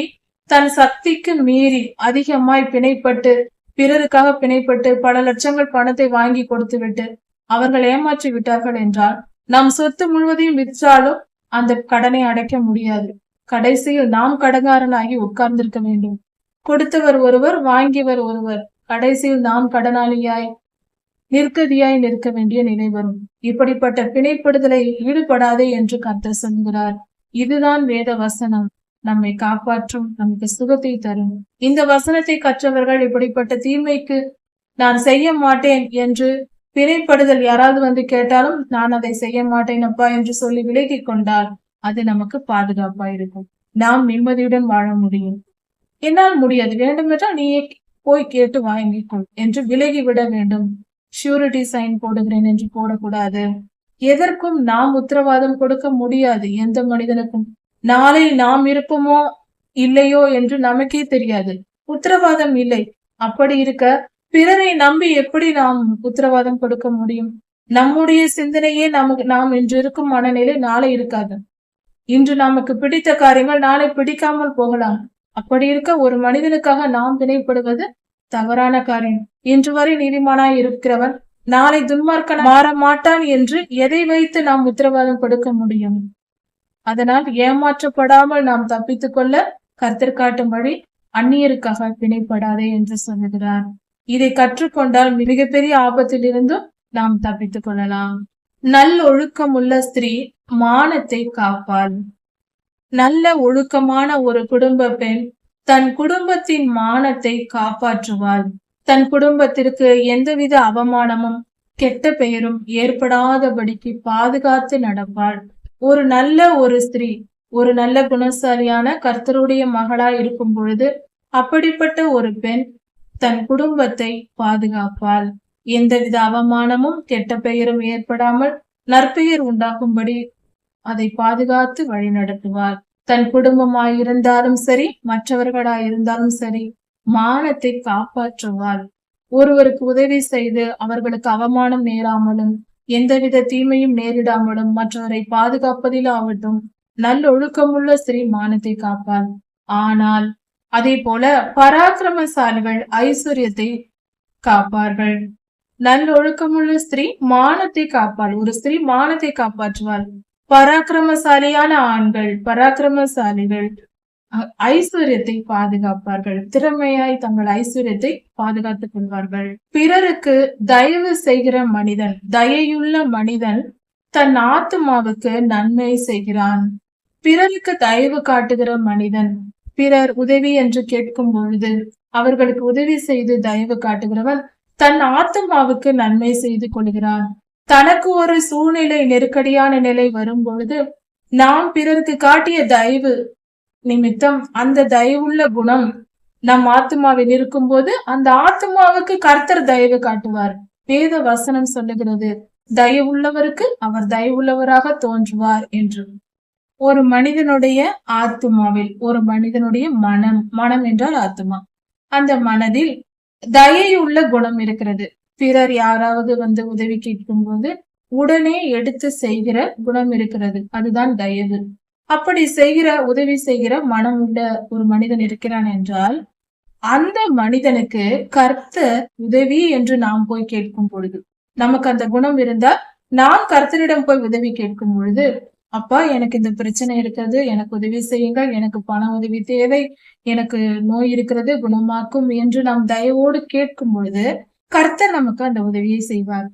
தன் சக்திக்கு மீறி அதிகமாய் பிணைப்பட்டு பிறருக்காக பிணைப்பட்டு பல லட்சங்கள் பணத்தை வாங்கி கொடுத்து விட்டு அவர்கள் ஏமாற்றி விட்டார்கள் என்றால் நாம் சொத்து முழுவதையும் விற்றாலும் அந்த கடனை அடைக்க முடியாது. கடைசியில் நாம் கடங்காரனாகி உட்கார்ந்திருக்க வேண்டும். கொடுத்தவர் ஒருவர், வாங்கியவர் ஒருவர். கடைசியில் நாம் கடனாளியாய் நிற்கதியாய் நிற்க வேண்டிய நிலை வரும். இப்படிப்பட்ட பிணைப்படுதலை ஈடுபடாதே என்று கர்த்தர் சொல்கிறார். இதுதான் வேத வசனம். நம்மை காப்பாற்றும், நமக்கு சுகத்தை தரும். இந்த வசனத்தை கற்றவர்கள் இப்படிப்பட்ட தீமைக்கு நான் செய்ய மாட்டேன் என்று பிணைப்படுதல் யாராவது வந்து கேட்டாலும் நான் அதை செய்ய மாட்டேன் அப்பா என்று சொல்லி விலகி கொண்டால் அது நமக்கு பாதுகாப்பா இருக்கும். நாம் நிம்மதியுடன் வாழ முடியும். என்னால் முடியாது, வேண்டுமென்றால் நீயே போய் கேட்டு வாங்கிக்கொள் என்று விலகிவிட வேண்டும். ஷூரிட்டி சைன் போடுகிறேன் என்று போடக்கூடாது. எதற்கும் நாம் உத்தரவாதம் கொடுக்க முடியாது. எந்த மனிதனுக்கும் நாளை நாம் இருப்போமோ இல்லையோ என்று நமக்கே தெரியாது. உத்தரவாதம் இல்லை. அப்படி இருக்க பிறரை நம்பி எப்படி நாம் உத்தரவாதம் கொடுக்க முடியும்? நம்முடைய சிந்தனையே நாம் இன்று இருக்கும் மனநிலை நாளை இருக்காது. இன்று நமக்கு பிடித்த காரியங்கள் நாளை பிடிக்காமல் போகலாம். அப்படி இருக்க ஒரு மனிதனுக்காக நாம் பிணைப்படுவது தவறான காரியம். இன்று வரை நீதிமானாய் இருக்கிறவன் நாளை துன்மார்க்கன் மாற மாட்டான் என்று எதை வைத்து நாம் உத்தரவாதம் கொடுக்க முடியும்? அதனால் ஏமாற்றப்படாமல் நாம் தப்பித்துக் கொள்ள கர்த்தர் காட்டும் வழி அந்நியருக்காக பிணைப்படாதே என்று சொல்லுகிறார். இதை கற்றுக்கொண்டால் மிகப்பெரிய ஆபத்தில் இருந்தும் நாம் தப்பித்துக் கொள்ளலாம். நல்லொழுக்கமுள்ள ஸ்திரீ மானத்தை காப்பாள். நல்ல ஒழுக்கமான ஒரு குடும்ப பெண் தன் குடும்பத்தின் மானத்தை காப்பாற்றுவாள். தன் குடும்பத்திற்கு எந்தவித அவமானமும் கெட்ட பெயரும் ஏற்படாதபடிக்கு பாதுகாத்து நடப்பாள். ஒரு நல்ல ஒரு ஸ்திரீ ஒரு நல்ல குணசாலியான கர்த்தருடைய மகளா இருக்கும் பொழுது அப்படிப்பட்ட ஒரு பெண் தன் குடும்பத்தை பாதுகாப்பாள். எந்தவித அவமானமும் கெட்ட பெயரும் ஏற்படாமல் நற்பெயர் உண்டாக்கும்படி அதை பாதுகாத்து வழிநடத்துவாள். தன் குடும்பமாயிருந்தாலும் சரி, மற்றவர்களாயிருந்தாலும் சரி, மானத்தை காப்பாற்றுவாள். ஒருவருக்கு உதவி செய்து அவர்களுக்கு அவமானம் நேராமலும் எந்தவித தீமையும் நேரிடாமலும் மற்றவரை பாதுகாப்பதில் ஆகட்டும் நல்லொழுக்கமுள்ள ஸ்திரீ மானத்தை காப்பாள். ஆனால் அதே போல பராக்கிரமசாலிகள் ஐஸ்வர்யத்தை காப்பார்கள். நல்லொழுக்கமுள்ள ஸ்திரீ மானத்தை காப்பாள். ஒரு ஸ்திரீ மானத்தை காப்பாற்றுவாள். பராக்கிரமசாலியான ஆண்கள், பராக்கிரமசாலிகள் ஐஸ்வர்யத்தை பாதுகாப்பார்கள். திறமையாய் தங்கள் ஐஸ்வர்யத்தை பாதுகாத்துக் கொள்வார்கள். பிறருக்கு தயவு செய்கிற மனிதன், தயையுள்ள மனிதன் தன் ஆத்துமாவுக்கு நன்மை செய்கிறான். பிறருக்கு தயவு காட்டுகிற மனிதன் பிறர் உதவி என்று கேட்கும் பொழுது அவர்களுக்கு உதவி செய்து தயவு காட்டுகிறவன் தன் ஆத்துமாவுக்கு நன்மை செய்து கொள்கிறான். தனக்கு ஒரு சூழ்நிலை, நெருக்கடியான நிலை வரும் பொழுது நாம் பிறருக்கு காட்டிய தயவு நிமித்தம் அந்த தயவுள்ள குணம் நம் ஆத்மாவில் இருக்கும் போது அந்த ஆத்மாவுக்கு கர்த்தர் தயவு காட்டுவார். வேத வசனம் சொல்லுகிறது, தயவுள்ளவருக்கு அவர் தயவுள்ளவராக தோன்றுவார் என்று. ஒரு மனிதனுடைய ஆத்மாவில், ஒரு மனிதனுடைய மனம் என்றால் ஆத்மா, அந்த மனதில் தயையுள்ள குணம் இருக்கிறது. பிறர் யாராவது வந்து உதவி கேட்கும் போது உடனே எடுத்து செய்கிற குணம் இருக்கிறது. அதுதான் தயவு. அப்படி செய்கிற, உதவி செய்கிற மனம் உள்ள ஒரு மனிதன் இருக்கிறான் என்றால் அந்த மனிதனுக்கு கர்த்தர் உதவி என்று நாம் போய் கேட்கும் பொழுது, நமக்கு அந்த குணம் இருந்தால் நாம் கர்த்தரிடம் போய் உதவி கேட்கும் பொழுது, அப்பா எனக்கு இந்த பிரச்சனை இருக்கிறது, எனக்கு உதவி செய்யுங்கள், எனக்கு பண உதவி தேவை, எனக்கு நோய் இருக்கிறது, குணமாக்கும் என்று நாம் தயவோடு கேட்கும் பொழுது கர்த்தர் நமக்கு அந்த உதவியை செய்வார்.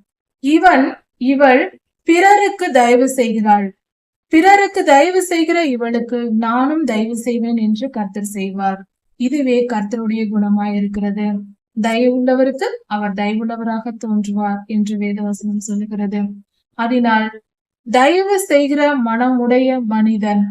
இவள் பிறருக்கு தயவு செய்கிறாள். பிறருக்கு தயவு செய்கிற இவளுக்கு நானும் தயவு செய்வேன் என்று கர்த்தர் செய்வார். இதுவே கர்த்தருடைய குணமாய் இருக்கிறது. தயவுள்ளவருக்கு அவர் தயவுள்ளவராக தோன்றுவார் என்று வேதவசனம் சொல்லுகிறது. அதனால் தயவு செய்கிற மனமுடைய மனிதன்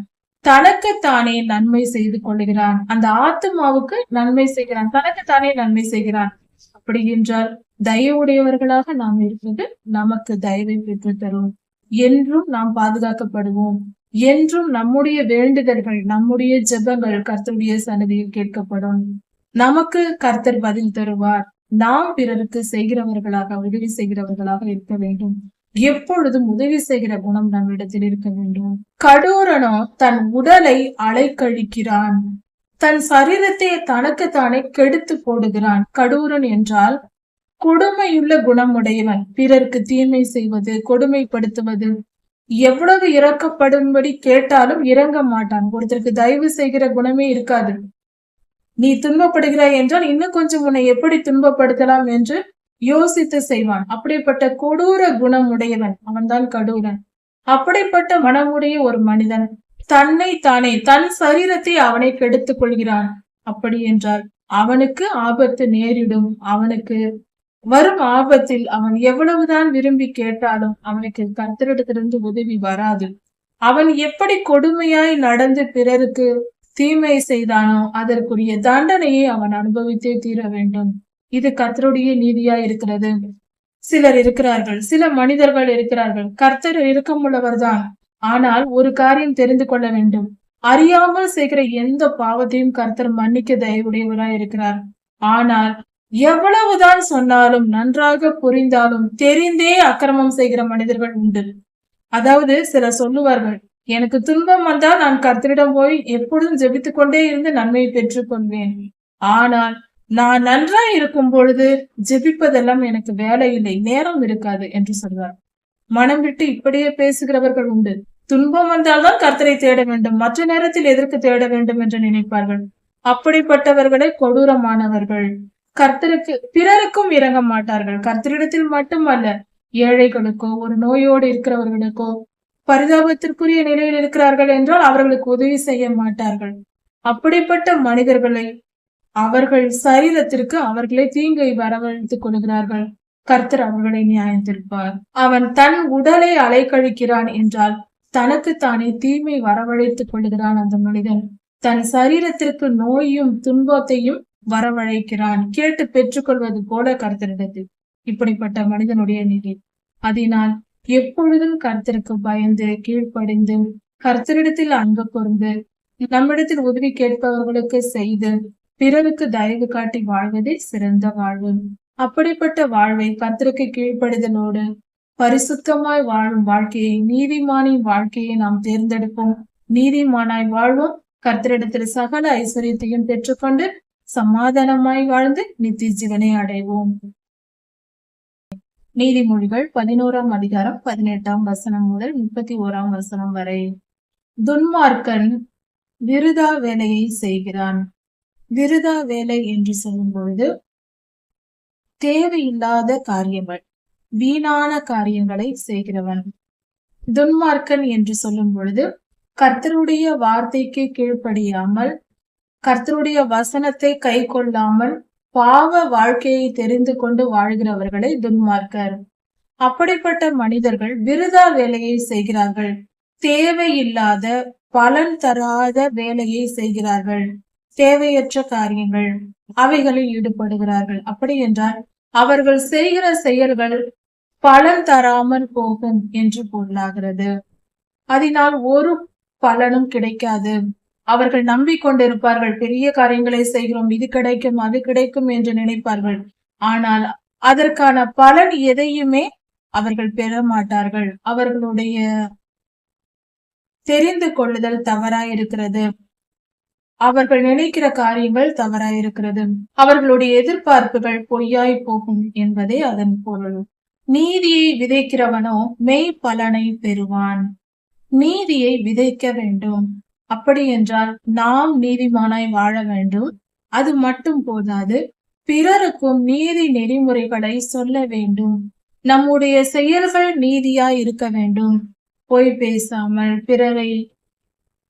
தனக்குத்தானே நன்மை செய்து கொள்கிறான். அந்த ஆத்மாவுக்கு நன்மை செய்கிறான், தனக்குத்தானே நன்மை செய்கிறான். அப்படி என்றால் தயவுடையவர்களாக நாம் இருப்பது நமக்கு தயவை பெற்று தரும். என்றும் நாம் பாதுகாக்கப்படுவோம். என்றும் நம்முடைய வேண்டுதல்கள், நம்முடைய ஜெபங்கள் கர்த்தருடைய சன்னதியில் கேட்கப்படும். நமக்கு கர்த்தர் பதில் தருவார். நாம் பிறருக்கு செய்கிறவர்களாக, உதவி செய்கிறவர்களாக இருக்க வேண்டும். எப்பொழுதும் உதவி செய்கிற குணம் நம்மிடத்தில் இருக்க வேண்டும். கடூரனோ தன் உடலை அலைக்கழிக்கிறான், தன் சரீரத்தை தனக்குத்தானே கெடுத்து போடுகிறான். கடூரன் என்றால் கொடுமையுள்ள குணமுடையவன். பிறருக்கு தீமை செய்வது, கொடுமைப்படுத்துவது, எவ்வளவு இறக்கப்படும்படி கேட்டாலும் இறங்க மாட்டான். ஒருத்தருக்கு தயவு செய்கிற குணமே இருக்காது. நீ துன்பப்படுகிறாய் என்றால் இன்னும் கொஞ்சம் உன்னை எப்படி துன்பப்படுத்தலாம் என்று யோசித்து செய்வான். அப்படிப்பட்ட கொடூர குணம் உடையவன் அவன்தான் கடூரன். அப்படிப்பட்ட மனமுடைய ஒரு மனிதன் தன்னை தானே, தன் சரீரத்தை அவனை கெடுத்துக் கொள்கிறான். அப்படி என்றால் அவனுக்கு ஆபத்து நேரிடும். அவனுக்கு வரும் ஆபத்தில் அவன் எவ்வளவுதான் விரும்பி கேட்டாலும் அவனுக்கு கர்த்தரிடத்திலிருந்து உதவி வராது. அவன் எப்படி கொடுமையாய் நடந்து பிறருக்கு தீமை செய்தானோ அதற்குரிய தண்டனையை அவன் அனுபவித்தே தீர வேண்டும். இது கர்த்தருடைய நீதியா இருக்கிறது. சிலர் இருக்கிறார்கள், சில மனிதர்கள் இருக்கிறார்கள், கர்த்தர் இரக்கமுள்ளவர் தான். ஆனால் ஒரு காரியம் தெரிந்து கொள்ள வேண்டும். அறியாமல் செய்கிற எந்த பாவத்தையும் கர்த்தர் மன்னிக்க தயவுடையவராய் இருக்கிறார். ஆனால் எவ்வளவுதான் சொன்னாலும், நன்றாக புரிந்தாலும் தெரிந்தே அக்கிரமம் செய்கிற மனிதர்கள் உண்டு. அதாவது சிலர் சொல்லுவார்கள், எனக்கு துன்பம் வந்தால் நான் கர்த்தரிடம் போய் எப்பொழுதும் ஜெபித்துக் கொண்டே இருந்து நன்மையை பெற்றுக் கொள்வேன். ஆனால் நான் நன்றாய் இருக்கும் பொழுது ஜெபிப்பதெல்லாம் எனக்கு வேலை இல்லை, நேரம் இருக்காது என்று சொல்வார். மனம் விட்டு இப்படியே பேசுகிறவர்கள் உண்டு. துன்பம் வந்தால்தான் கர்த்தரை தேட வேண்டும், மற்ற நேரத்தில் எதற்கு தேட வேண்டும் என்று நினைப்பார்கள். அப்படிப்பட்டவர்களே கொடூரமானவர்கள். கர்த்தருக்கு பிறருக்கும் இறங்க மாட்டார்கள். கர்த்தரிடத்தில் மட்டுமல்ல, ஏழைகளுக்கோ ஒரு நோயோடு இருக்கிறவர்களுக்கோ பரிதாபத்திற்குரிய நிலையில் இருக்கிறார்கள் என்றால் அவர்களுக்கு உதவி செய்ய மாட்டார்கள். அப்படிப்பட்ட மனிதர்களை அவர்கள் சரீரத்திற்கு அவர்களே தீங்கை வரவழைத்துக் கொள்கிறார்கள். கர்த்தர் அவர்களை நியாயத்திருப்பார். அவன் தன் உடலை அலைக்கழிக்கிறான் என்றால் தனக்குத்தானே தீமை வரவழைத்துக் கொள்கிறான். அந்த மனிதன் தன் சரீரத்திற்கு நோயும் துன்பத்தையும் வரவழைக்கிறான், கேட்டு பெற்றுக்கொள்வது போல கர்த்தரிடத்தில். இப்படிப்பட்ட மனிதனுடைய நிலை. அதனால் எப்பொழுதும் கர்த்தருக்கு பயந்து கீழ்ப்படிந்து கர்த்தரிடத்தில் அன்பு கூர்ந்து நம்மிடத்தில் உதவி கேட்பவர்களுக்கு செய்து பிறருக்கு தயவு காட்டி வாழ்வதே சிறந்த வாழ்வு. அப்படிப்பட்ட வாழ்வை கர்த்தருக்கு கீழ்ப்படிதலோடு பரிசுத்தமாய் வாழும் வாழ்க்கையை, நீதிமானின் வாழ்க்கையை நாம் தேர்ந்தெடுப்போம். நீதிமானாய் வாழ்வோம். கர்த்தரிடத்தில் சகல ஐஸ்வர்யத்தையும் பெற்றுக்கொண்டு சமாதானமாய் வாழ்ந்து நித்திய ஜீவனை அடைவோம். நீதிமொழிகள் 11ஆம் அதிகாரம் 18ஆம் வசனம் முதல் 31ஆம் வசனம் வரை. துன்மார்க்கன் விருதா வேலையை செய்கிறான். விருதா வேலை என்று சொல்லும் பொழுது தேவையில்லாத காரியங்கள், வீணான காரியங்களை செய்கிறவன். துன்மார்க்கன் என்று சொல்லும் பொழுது கர்த்தருடைய வார்த்தைக்கு கீழ்ப்படியாமல், கர்த்தருடைய வசனத்தை கை கொள்ளாமல் பாவ வாழ்க்கையை தெரிந்து கொண்டு வாழ்கிறவர்களை துன்மார்க்கர். அப்படிப்பட்ட மனிதர்கள் விருதா வேலையை செய்கிறார்கள். தேவையில்லாத பலன் தராத வேலையை செய்கிறார்கள். தேவையற்ற காரியங்கள் அவைகளில் ஈடுபடுகிறார்கள். அப்படி என்றால் அவர்கள் செய்கிற செயல்கள் பலன் தராமல் போகும் என்று பொருளாகிறது. அதனால் ஒரு பலனும் கிடைக்காது. அவர்கள் நம்பிக்கொண்டிருப்பார்கள், பெரிய காரியங்களை செய்கிறோம், இது கிடைக்கும் அது கிடைக்கும் என்று நினைப்பார்கள். ஆனால் அதற்கான பலன் எதையுமே அவர்கள் பெற மாட்டார்கள். அவர்களுடைய தெரிந்து கொள்ளுதல் தவறாயிருக்கிறது. அவர்கள் நினைக்கிற காரியங்கள் தவறாயிருக்கிறது. அவர்களுடைய எதிர்பார்ப்புகள் பொய்யாய் போகும் என்பதே அதன் பொருள். நீதியை விதைக்கிறவனோ மெய் பலனை பெறுவான். நீதியை விதைக்க வேண்டும். அப்படி என்றால் நாம் நீதிமானாய் வாழ வேண்டும். அது மட்டும் போதாது, பிறருக்கும் நீதி நெறிமுறைகளை சொல்ல வேண்டும். நம்முடைய செயல்கள் நீதியாய் இருக்க வேண்டும். பொய் பேசாமல், பிறரை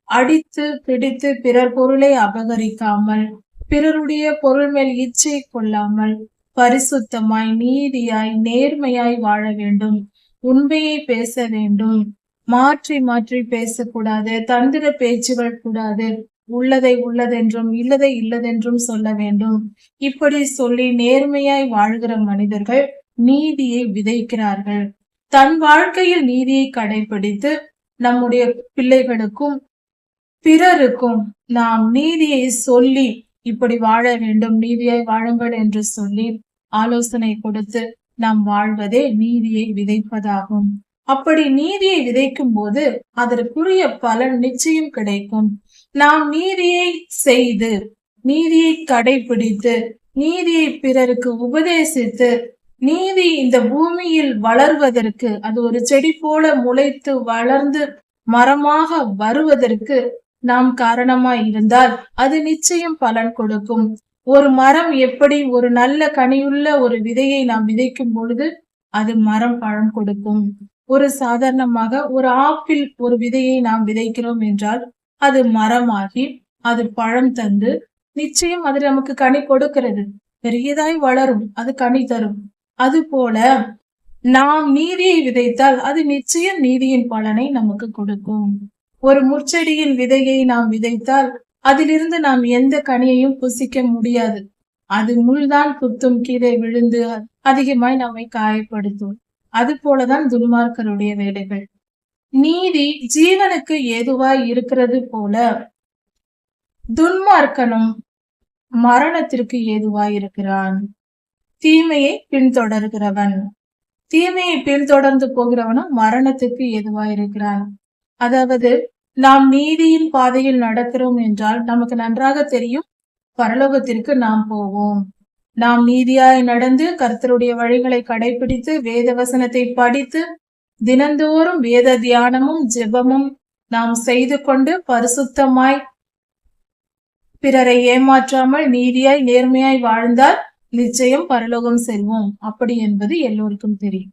அடித்து பிடித்து பிறர் பொருளை அபகரிக்காமல், பிறருடைய பொருள் மேல் இச்சை கொள்ளாமல், பரிசுத்தமாய் நீதியாய் நேர்மையாய் வாழ வேண்டும். உண்மையை பேச வேண்டும். மாற்றி மாற்றி பேசக்கூடாது. தந்திர பேச்சுகள் கூடாது. உள்ளதை உள்ளதென்றும் இல்லதை இல்லதென்றும் சொல்ல வேண்டும். இப்படி சொல்லி நேர்மையாய் வாழ்கிற மனிதர்கள் நீதியை விதைக்கிறார்கள். தன் வாழ்க்கையில் நீதியை கடைபிடித்து நம்முடைய பிள்ளைகளுக்கும் பிறருக்கும் நாம் நீதியை சொல்லி இப்படி வாழ வேண்டும், நீதியாய் வாழுங்கள் என்று சொல்லி ஆலோசனை கொடுத்து நாம் வாழ்வதே நீதியை விதைப்பதாகும். அப்படி நீதியை விதைக்கும் போது அதற்குரிய பலன் நிச்சயம் கிடைக்கும். நாம் நீதியை செய்து, நீதியை கடைபிடித்து, நீதியை பிறருக்கு உபதேசித்து, நீதி இந்த பூமியில் வளர்வதற்கு, அது ஒரு செடி போல முளைத்து வளர்ந்து மரமாக வருவதற்கு நாம் காரணமாய் இருந்தால் அது நிச்சயம் பலன் கொடுக்கும். ஒரு மரம் எப்படி ஒரு நல்ல கனியுள்ள ஒரு விதையை நாம் விதைக்கும் பொழுது அது மரம் பழம் கொடுக்கும். ஒரு சாதாரணமாக ஒரு ஆப்பிள் ஒரு விதையை நாம் விதைக்கிறோம் என்றால் அது மரமாகி அது பழம் தந்து நிச்சயம் அது நமக்கு கனி கொடுக்கிறது. பெரியதாய் வளரும், அது கனி தரும். அது போல நாம் நீதியை விதைத்தால் அது நிச்சயம் நீதியின் பலனை நமக்கு கொடுக்கும். ஒரு முட்செடியின் விதையை நாம் விதைத்தால் அதிலிருந்து நாம் எந்த கனியையும் புசிக்க முடியாது. அது முள்தான் குத்தும், கீழே விழுந்து அதிகமாய் நம்மை காயப்படுத்தும். அது போலதான் துன்மார்க்கருடைய வேலைகள். நீதி ஜீவனுக்கு ஏதுவாய் இருக்கிறது போல துன்மார்க்கனும் மரணத்திற்கு ஏதுவாய் இருக்கிறான். தீமையை பின்தொடர்கிறவன், தீமையை பின்தொடர்ந்து போகிறவனும் மரணத்துக்கு ஏதுவாய் இருக்கிறான். அதாவது நாம் நீதியின் பாதையில் நடக்கிறோம் என்றால் நமக்கு நன்றாக தெரியும் பரலோகத்திற்கு நாம் போவோம். நாம் நீதியாய் நடந்து கர்த்தருடைய வழிகளை கடைபிடித்து வேத வசனத்தை படித்து தினந்தோறும் வேத தியானமும் ஜெபமும் நாம் செய்து கொண்டு பரிசுத்தமாய் பிறரை ஏமாற்றாமல் நீதியாய் நேர்மையாய் வாழ்ந்தால் நிச்சயம் பரலோகம் செல்வோம். அப்படி என்பது எல்லோருக்கும் தெரியும்.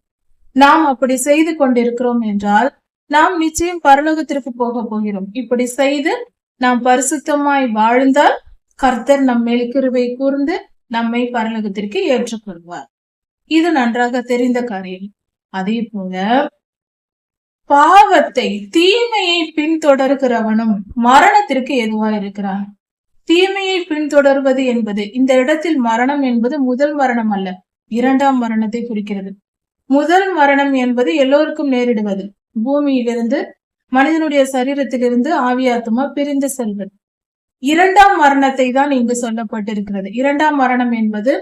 நாம் அப்படி செய்து கொண்டிருக்கிறோம் என்றால் நாம் நிச்சயம் பரலோகத்திற்கு போக போகிறோம். இப்படி செய்து நாம் பரிசுத்தமாய் வாழ்ந்தால் கர்த்தர் நம்மேல் கிருபை கூர்ந்து நம்மை பரலோகத்திற்கு ஏற்றுக்கொள்வார். இது நன்றாக தெரிந்த காரியம். அதே போல பாவத்தை தீமையை பின்தொடர்கிறவனும் மரணத்திற்கு எதுவா இருக்கிறான். தீமையை பின்தொடர்வது என்பது இந்த இடத்தில் மரணம் என்பது முதல் மரணம் அல்ல, இரண்டாம் மரணத்தை குறிக்கிறது. முதல் மரணம் என்பது எல்லோருக்கும் நேரிடுவது, பூமியிலிருந்து மனிதனுடைய சரீரத்திலிருந்து ஆவியாத்மா பிரிந்து செல்வது. இரண்டாம் மரணத்தை தான் இங்கு சொல்லப்பட்டிருக்கிறது. இரண்டாம் மரணம் என்பது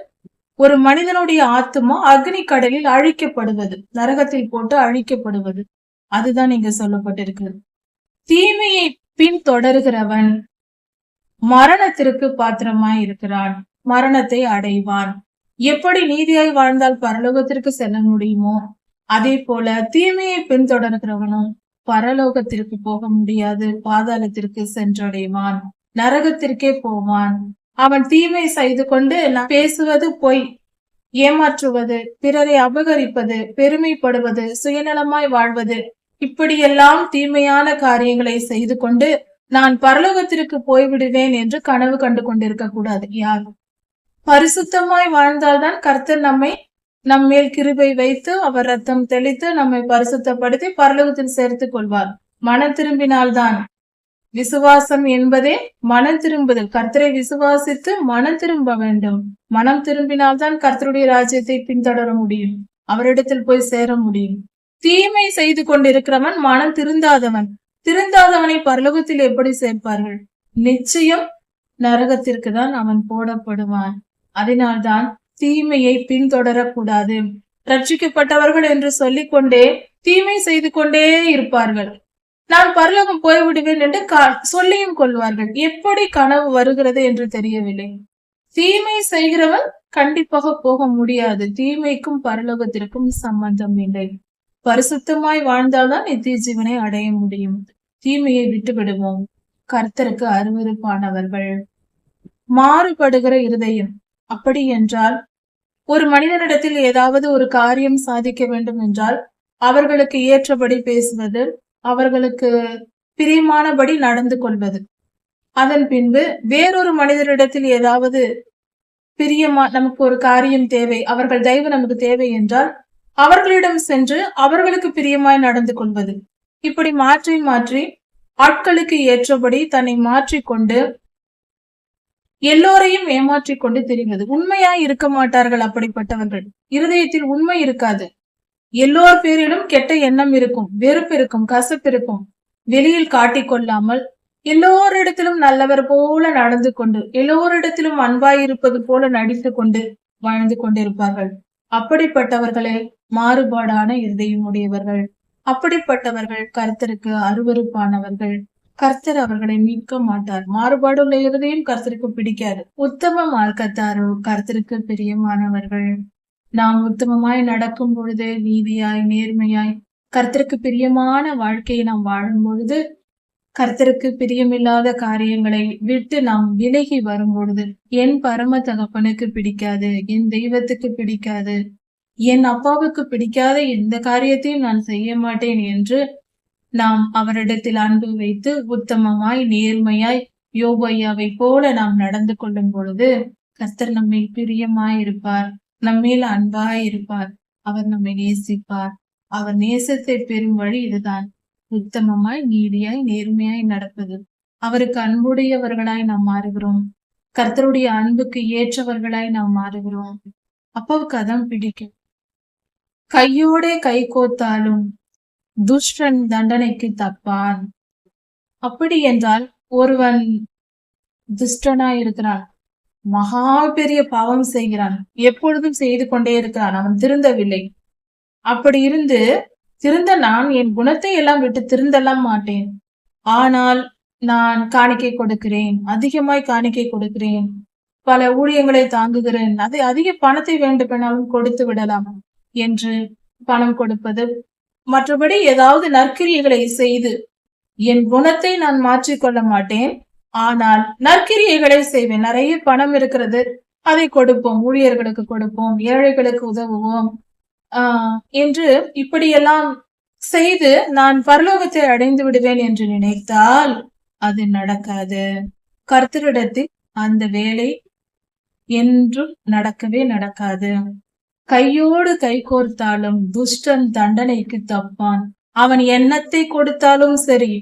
ஒரு மனிதனுடைய ஆத்மா அக்னி கடலில் அழிக்கப்படுவது, நரகத்தில் போட்டு அழிக்கப்படுவது. அதுதான் இங்கு சொல்லப்பட்டிருக்கிறது. தீமையை பின்தொடர்கிறவன் மரணத்திற்கு பாத்திரமாய் இருக்கிறான், மரணத்தை அடைவான். எப்படி நீதியாய் வாழ்ந்தால் பரலோகத்திற்கு செல்ல முடியுமோ அதே போல தீமையை பின்தொடர்கிறவனும் பரலோகத்திற்கு போக முடியாது, பாதாளத்திற்கு சென்றடைவான், நரகத்திற்கே போவான். அவன் தீமை செய்து கொண்டு பேசுவது பொய், ஏமாற்றுவது, பிறரை அபகரிப்பது, பெருமைப்படுவது, சுயநலமாய் வாழ்வது, இப்படியெல்லாம் தீமையான காரியங்களை செய்து கொண்டு நான் பரலோகத்திற்கு போய்விடுவேன் என்று கனவு கண்டு கொண்டிருக்க கூடாது. யாரும் பரிசுத்தமாய் வாழ்ந்தால்தான் கர்த்தர் நம்மேல் கிருபை வைத்து அவர் ரத்தம் தெளித்து நம்மை பரிசுத்தப்படுத்தி பரலோகத்தில் சேர்த்துக் கொள்வார். மனம் திரும்பினால்தான். விசுவாசம் என்பதே மனம் திரும்புதல். கர்த்தரை விசுவாசித்து மனம் திரும்ப வேண்டும். மனம் திரும்பினால்தான் கர்த்தருடைய ராஜ்யத்தை பின்தொடர முடியும், அவரிடத்தில் போய் சேர முடியும். தீமை செய்து கொண்டிருக்கிறவன் மனம் திருந்தாதவன். திருந்தாதவனை பரலோகத்தில் எப்படி சேர்ப்பார்கள்? நிச்சயம் நரகத்திற்கு தான் அவன் போடப்படுவான். அதனால்தான் தீமையை பின்தொடரக்கூடாது. ரட்சிக்கப்பட்டவர்கள் என்று சொல்லிக்கொண்டே தீமை செய்து கொண்டே இருப்பார்கள். நான் பரலோகம் போய்விடுவேன் என்று சொல்லியும் கொள்வார்கள். எப்படி கனவு வருகிறது என்று தெரியவில்லை. தீமை செய்கிறவன் கண்டிப்பாக போக முடியாது. தீமைக்கும் பரலோகத்திற்கும் சம்பந்தம் இல்லை. பரிசுத்தமாய் வாழ்ந்தால்தான் நித்திய ஜீவனை அடைய முடியும். தீமையை விட்டு விடுவோம். கர்த்தருக்கு அருவருப்பானவர்கள். மாறுபடுகிற இருதயம். அப்படி என்றால் ஒரு மனிதனிடத்தில் ஏதாவது ஒரு காரியம் சாதிக்க வேண்டும் என்றால் அவர்களுக்கு ஏற்றபடி பேசுவது, அவர்களுக்கு பிரியமானபடி நடந்து கொள்வது. அதன் பின்பு வேறொரு மனிதரிடத்தில் ஏதாவது நமக்கு ஒரு காரியம் தேவை, அவர்கள் தயவு நமக்கு தேவை என்றால் அவர்களிடம் சென்று அவர்களுக்கு பிரியமாய் நடந்து கொள்வது. இப்படி மாற்றி மாற்றி ஆட்களுக்கு ஏற்றபடி தன்னை மாற்றிக்கொண்டு எல்லோரையும் ஏமாற்றிக் கொண்டு தெரிவது. உண்மையாய் இருக்க மாட்டார்கள். அப்படிப்பட்டவர்கள் இருதயத்தில் உண்மை இருக்காது. எல்லோர் பேரிலும் கெட்ட எண்ணம் இருக்கும், வெறுப்பு இருக்கும், கசப்பு இருக்கும். வெளியில் காட்டிக்கொள்ளாமல் எல்லோரிடத்திலும் நல்லவர் போல நடந்து கொண்டு எல்லோரிடத்திலும் அன்பாயிருப்பது போல நடித்து கொண்டு வாழ்ந்து கொண்டிருப்பார்கள். அப்படிப்பட்டவர்களே மாறுபாடான இருதயம் உடையவர்கள். அப்படிப்பட்டவர்கள் கர்த்தருக்கு அருவருப்பானவர்கள். கர்த்தர் அவர்களை மீட்க மாட்டார். மாறுபாடுள்ள இருதையும் கர்த்தருக்கு பிடிக்காது. உத்தம மார்க்கத்தாரோ கர்த்தருக்கு பிரியமானவர்கள். நாம் உத்தமமாய் நடக்கும் பொழுது, நீதியாய் நேர்மையாய் கர்த்தருக்கு பிரியமான வாழ்க்கையை நாம் வாழும் பொழுது, கர்த்தருக்கு பிரியமில்லாத காரியங்களை விட்டு நாம் விலகி வரும் பொழுது, என் பரம தகப்பனுக்கு பிடிக்காது, என் தெய்வத்துக்கு பிடிக்காது, என் அப்பாவுக்கு பிடிக்காத எந்த காரியத்தையும் நான் செய்ய மாட்டேன் என்று நாம் அவரிடத்தில் அன்பு வைத்து உத்தமமாய் நேர்மையாய் யோபு ஐயாவை போல நாம் நடந்து கொள்ளும் பொழுது கர்த்தர் நம்மை பிரியமாய் இருப்பார், நம்மேல் அன்பாய் இருப்பார், அவர் நம்மை நேசிப்பார். அவர் நேசத்தை பெறும் வழி இதுதான். உத்தமமாய் நீதியாய் நேர்மையாய் நடப்பது. அவருக்கு அன்புடையவர்களாய் நாம் மாறுகிறோம். கர்த்தருடைய அன்புக்கு ஏற்றவர்களாய் நாம் மாறுகிறோம். அப்பாவுக்கு அதான் பிடிக்கும். கையோட கை கோத்தாலும் துஷ்டன் தண்டனைக்கு தப்பான். அப்படி என்றால் ஒருவன் துஷ்டனா இருக்கிறான், மகா பெரிய பாவம் செய்கிறான், எப்பொழுதும் செய்து கொண்டே இருக்கிறான், அவன் திருந்தவில்லை. அப்படி இருந்து திருந்த நான் என் குணத்தை எல்லாம் விட்டு திருந்தலாம் மாட்டேன். ஆனால் நான் காணிக்கை கொடுக்கிறேன், அதிகமாய் காணிக்கை கொடுக்கிறேன், பல ஊழியங்களை தாங்குகிறேன், அதை அதிக பணத்தை வேண்டுமெனாலும் கொடுத்து விடலாம் என்று பணம் கொடுப்பது, மற்றபடி ஏதாவது நற்கிரியைகளை செய்து என் குணத்தை நான் மாற்றிக்கொள்ள மாட்டேன். ஆனால் நற்கிரியைகளை செய்வேன். நிறைய பணம் இருக்கிறது, அதை கொடுப்போம், ஊழியர்களுக்கு கொடுப்போம், ஏழைகளுக்கு உதவுவோம் என்று இப்படியெல்லாம் செய்து நான் பரலோகத்தை அடைந்து விடுவேன் என்று நினைத்தால் அது நடக்காது. கர்த்தரிடத்தில் அந்த வேலை என்றும் நடக்கவே நடக்காது. கையோடு கை கோர்த்தாலும் துஷ்டன் தண்டனைக்கு தப்பான். அவன் எண்ணத்தை கொடுத்தாலும் சரி,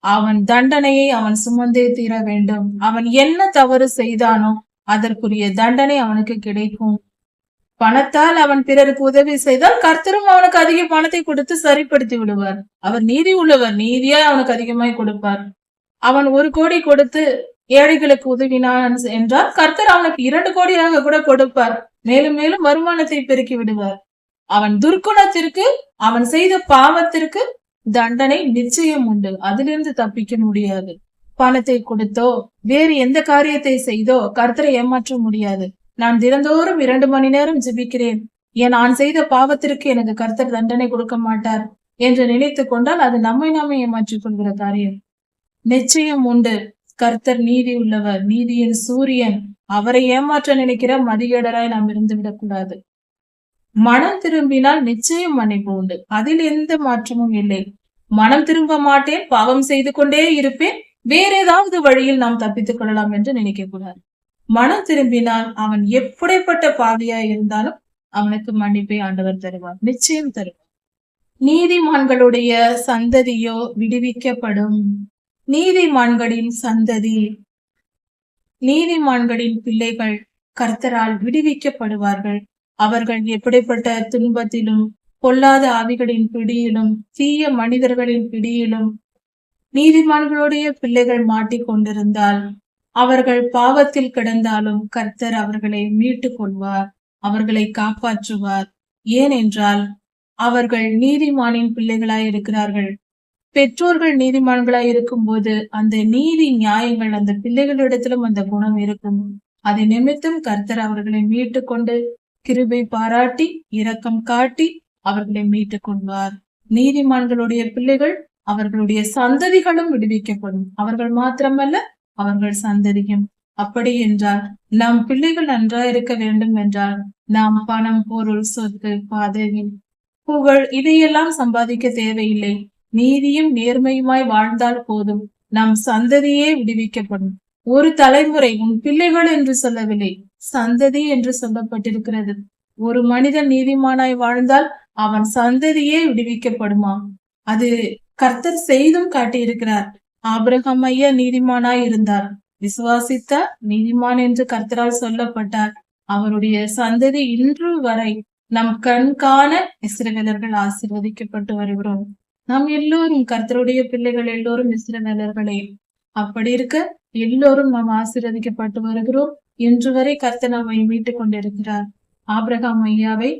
அவன் தண்டனையை அவன் சுமந்தே தீர வேண்டும். அவன் என்ன தவறு செய்தானோ அதற்குரிய தண்டனை அவனுக்கு கிடைக்கும். பணத்தால் அவன் பிறருக்கு உதவி செய்தால் கர்த்தரும் அவனுக்கு அதிக பணத்தை கொடுத்து சரிப்படுத்தி விடுவார். அவர் நீதி உள்ளவர், நீதியாய் அவனுக்கு அதிகமாய் கொடுப்பார். அவன் 1 கோடி கொடுத்து ஏழைகளுக்கு உதவினான் என்றால் கர்த்தர் அவனுக்கு 2 கோடியாக கூட கொடுப்பார். மேலும் மேலும் வருமானத்தை பெருக்கி விடுவார். அவன் துர்க்குணத்திற்கு, அவன் செய்த பாவத்திற்கு தண்டனை நிச்சயம் உண்டு. அதிலிருந்து தப்பிக்க முடியாது. பணத்தை கொடுத்தோ வேறு எந்த காரியத்தை செய்தோ கர்த்தரை ஏமாற்ற முடியாது. நான் தினந்தோறும் 2 மணி நேரம் ஜெபிக்கிறேன், நான் செய்த பாவத்திற்கு எனக்கு கர்த்தர் தண்டனை கொடுக்க மாட்டார் என்று நினைத்து கொண்டால் அது நம்மை நாமே ஏமாற்றிக் கொள்கிற காரியம். நிச்சயம் உண்டு. கர்த்தர் நீதி உள்ளவர், நீதியின் சூரியன். அவரை ஏமாற்ற நினைக்கிற மதிகேடராய் நாம் இருந்து விடக்கூடாது. மனம் திரும்பினால் நிச்சயம் மன்னிப்பு உண்டு, அதில் எந்த மாற்றமும் இல்லை. மனம் திரும்ப மாட்டேன், பாவம் செய்து கொண்டே இருப்பேன், வேற ஏதாவது வழியில் நாம் தப்பித்துக் கொள்ளலாம் என்று நினைக்க கூடாது. மனம் திரும்பினால் அவன் எப்படிப்பட்ட பாவியா இருந்தாலும் அவனுக்கு மன்னிப்பை ஆண்டவர் தருவார், நிச்சயம் தருவார். நீதிமான்களுடைய சந்ததியோ விடுவிக்கப்படும். நீதிமான்களின் சந்ததி, நீதிமான்களின் பிள்ளைகள் கர்த்தரால் விடுவிக்கப்படுவார்கள். அவர்கள் எப்படிப்பட்ட துன்பத்திலும் பொல்லாத ஆவிகளின் பிடியிலும் தீய மனிதர்களின் பிடியிலும் நீதிமான்களுடைய பிள்ளைகள் மாட்டிக்கொண்டிருந்தால், அவர்கள் பாவத்தில் கிடந்தாலும் கர்த்தர் அவர்களை மீட்டுக் கொள்வார், அவர்களை காப்பாற்றுவார். ஏனென்றால் அவர்கள் நீதிமானின் பிள்ளைகளாய் இருக்கிறார்கள். பெற்றோர்கள் நீதிமான்களாய் இருக்கும் போது அந்த நீதி நியாயங்கள் அந்த பிள்ளைகளிடத்திலும் அந்த குணம் இருக்கும். அதை நிமித்தம் கர்த்தர் அவர்களை மீட்டு கொண்டு கிருபை பாராட்டி இரக்கம் காட்டி அவர்களை மீட்டுக் கொள்வார். நீதிமான்களுடைய பிள்ளைகள் அவர்களுடைய சந்ததிகளும் விடுவிக்கப்படும். அவர்கள் மாத்திரமல்ல, அவர்கள் சந்ததியும். அப்படி என்றால் நம் பிள்ளைகள் நன்றாயிருக்க வேண்டும் என்றால் நாம் பணம், பொருள், சொத்து, பதவி, புகழ் இதையெல்லாம் சம்பாதிக்க தேவையில்லை. நீதியும் நேர்மையுமாய் வாழ்ந்தால் போதும், நம் சந்ததியே விடுவிக்கப்படும். ஒரு தலைமுறை, உன் பிள்ளைகள் என்று சொல்லவில்லை, சந்ததி என்று சொல்லப்பட்டிருக்கிறது. ஒரு மனிதன் நீதிமானாய் வாழ்ந்தால் அவன் சந்ததியே விடுவிக்கப்படுமாம். அது கர்த்தர் செய்தும் காட்டியிருக்கிறார். ஆபிரகாம் ஐயா நீதிமானாய் இருந்தார், விசுவாசித்தார், நீதிமான் என்று கர்த்தரால் சொல்லப்பட்டார். அவருடைய சந்ததி இன்று வரை நம் கண் காண இஸ்ரவேலர்கள் ஆசீர்வதிக்கப்பட்டு வருகிறோம். நாம் எல்லோரும் கர்த்தருடைய பிள்ளைகள், எல்லோரும் இஸ்ரவேலர்களே. அப்படி இருக்க எல்லோரும் நாம் ஆசீர்வதிக்கப்பட்டு வருகிறோம். இன்று வரை கர்த்தர் நம்மை மீட்டுக் கொண்டிருக்கிறார். ஆபிரகாம் ஐயாவை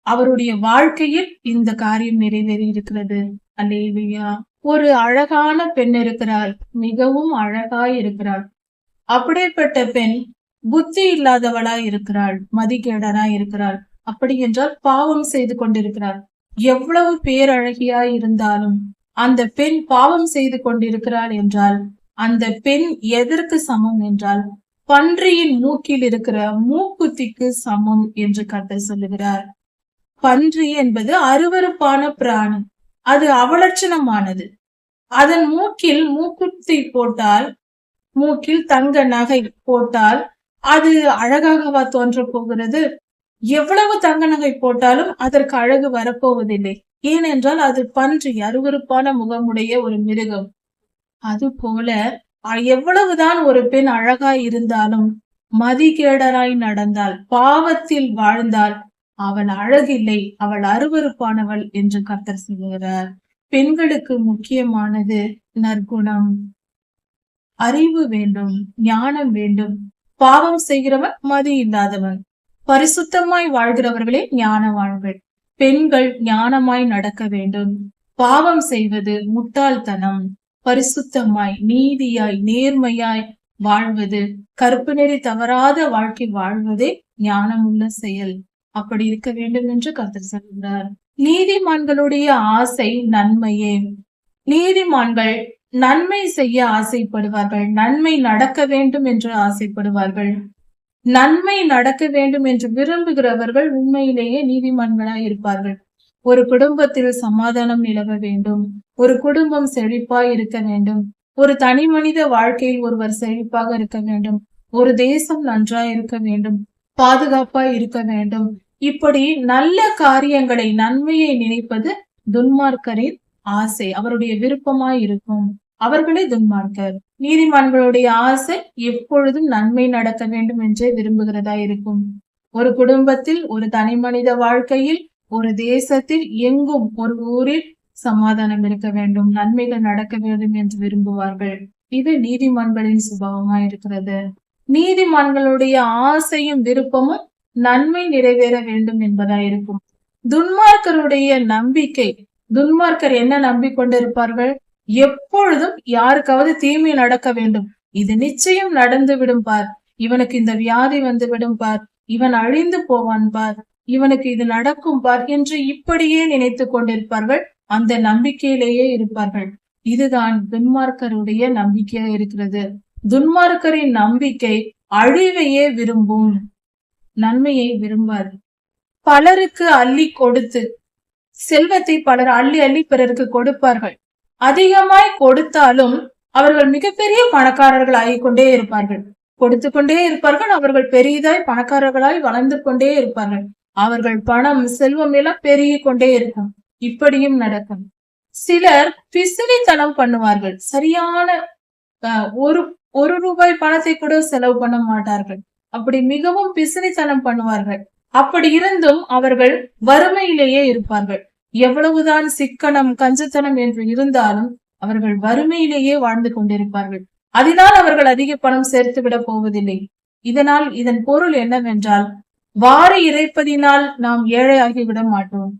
அவருடைய வாழ்க்கையில் இந்த காரியம் நிறைவேறி இருக்கிறது. அல்லேலூயா. ஒரு அழகான பெண் இருக்கிறாள், மிகவும் அழகாய் இருக்கிறாள். அப்படிப்பட்ட பெண் புத்தி இல்லாதவளாய் இருக்கிறாள், மதிகேடனாய் இருக்கிறாள். அப்படி என்றால் பாவம் செய்து கொண்டிருக்கிறாள். எவ்வளவு பேரழகியாய் இருந்தாலும் அந்த பெண் பாவம் செய்து கொண்டிருக்கிறாள் என்றால் அந்த பெண் எதற்கு சமம் என்றால் பன்றியின் மூக்கில் இருக்கிற மூக்குத்திக்கு சமம் என்று கர்த்தர் சொல்லுகிறார். பன்றி என்பது அருவருப்பான பிராணி, அது அவலட்சணமானது. அதன் மூக்கில் மூக்குத்தி போட்டால், மூக்கில் தங்க நகை போட்டால் அது அழகாகவா தோன்ற போகிறது? எவ்வளவு தங்க நகை போட்டாலும் அதற்கு அழகு வரப்போவதில்லை. ஏனென்றால் அது பன்றி, அருவருப்பான முகமுடைய ஒரு மிருகம். அது போல எவ்வளவுதான் ஒரு பெண் அழகாய் இருந்தாலும் மதிகேடராய் நடந்தால், பாவத்தில் வாழ்ந்தால் அவள் அழகில்லை, அவள் அருவருப்பானவள் என்று கர்த்தர் சொல்லுகிறார். பெண்களுக்கு முக்கியமானது நற்குணம், அறிவு வேண்டும், ஞானம் வேண்டும். பாவம் செய்கிறவன் மதி இல்லாதவன். பரிசுத்தமாய் வாழ்கிறவர்களே ஞானவான்கள். பெண்கள் ஞானமாய் நடக்க வேண்டும். பாவம் செய்வது முட்டாள்தனம். பரிசுத்தமாய், நீதியாய், நேர்மையாய் வாழ்வது, கற்பு நெறி தவறாத வாழ்க்கை வாழ்வதே ஞானமுள்ள செயல். அப்படி இருக்க வேண்டும் என்று கர்த்தர் சொல்கிறார். நீதிமான்களுடைய ஆசை நன்மையே. நீதிமான்கள் நன்மை செய்ய ஆசைப்படுவார்கள், நன்மை நடக்க வேண்டும் என்று ஆசைப்படுவார்கள். நன்மை நடக்க வேண்டும் என்று விரும்புகிறவர்கள் உண்மையிலேயே நீதிமான்களாய் இருப்பார்கள். ஒரு குடும்பத்தில் சமாதானம் நிலவ வேண்டும், ஒரு குடும்பம் செழிப்பாய் இருக்க வேண்டும், ஒரு தனி மனித வாழ்க்கையில் ஒருவர் செழிப்பாக இருக்க வேண்டும், ஒரு தேசம் நன்றாய் இருக்க வேண்டும், பாதுகாப்பாய் இருக்க வேண்டும். இப்படி நல்ல காரியங்களை, நன்மையை நினைப்பது துன்மார்க்கரின் ஆசை, அவருடைய விருப்பமாய் இருக்கும். அவர்களே துன்மார்க்கர். நீதிமான்களுடைய ஆசை எப்பொழுதும் நன்மை நடக்க வேண்டும் என்றே விரும்புகிறதா இருக்கும். ஒரு குடும்பத்தில், ஒரு தனி மனித வாழ்க்கையில், ஒரு தேசத்தில், எங்கும், ஒரு ஊரில் சமாதானம் இருக்க வேண்டும், நன்மைகள் நடக்க வேண்டும் என்று விரும்புவார்கள். இது நீதிமான்களின் சுபாவமா இருக்கிறது. நீதிமான்களுடைய ஆசையும் விருப்பமும் நன்மை நிறைவேற வேண்டும் என்பதா இருக்கும். துன்மார்க்கருடைய நம்பிக்கை, துன்மார்க்கர் என்ன நம்பிக்கொண்டிருப்பார்கள்? எப்பொழுதும் யாருக்காவது தீமை நடக்க வேண்டும், இது நிச்சயம் நடந்து விடும் பார், இவனுக்கு இந்த வியாதி வந்து விடும் பார், இவன் அழிந்து போவான் பார், இவனுக்கு இது நடக்கும் பார் என்று இப்படியே நினைத்து கொண்டிருப்பார்கள். அந்த நம்பிக்கையிலேயே இருப்பார்கள். இதுதான் துன்மார்க்கருடைய நம்பிக்கையா இருக்கிறது. துன்மார்க்கரின் நம்பிக்கை அழிவையே விரும்பும், நன்மையை விரும்பாது. பலருக்கு அள்ளி கொடுத்து, செல்வத்தை பலர் அள்ளி அள்ளி பிறருக்கு கொடுப்பார்கள். அதிகமாய் கொடுத்தாலும் அவர்கள் மிகப்பெரிய பணக்காரர்கள் ஆகிக்கொண்டே இருப்பார்கள், கொடுத்து கொண்டே இருப்பார்கள். அவர்கள் பெரிதாய் பணக்காரர்களாய் வளர்ந்து கொண்டே இருப்பார்கள். அவர்கள் பணம், செல்வம் எல்லாம் பெருகி கொண்டே இருக்கும். இப்படியும் நடக்கும். சிலர் பிசினித்தனம் பண்ணுவார்கள். சரியான ஒரு ரூபாய் பணத்தை கூட செலவு பண்ண மாட்டார்கள். அப்படி மிகவும் பிசினித்தனம் பண்ணுவார்கள். அப்படி இருந்தும் அவர்கள் வறுமையிலேயே இருப்பார்கள். எவ்வளவுதான் சிக்கனம், கஞ்சத்தனம் என்று இருந்தாலும் அவர்கள் வறுமையிலேயே வாழ்ந்து கொண்டிருப்பார்கள். அதனால் அவர்கள் அதிக பணம் சேர்த்து விட போவதில்லை. இதன் பொருள் என்னவென்றால், வாரி இறைப்பதினால் நாம் ஏழை ஆகிவிட மாட்டோம்.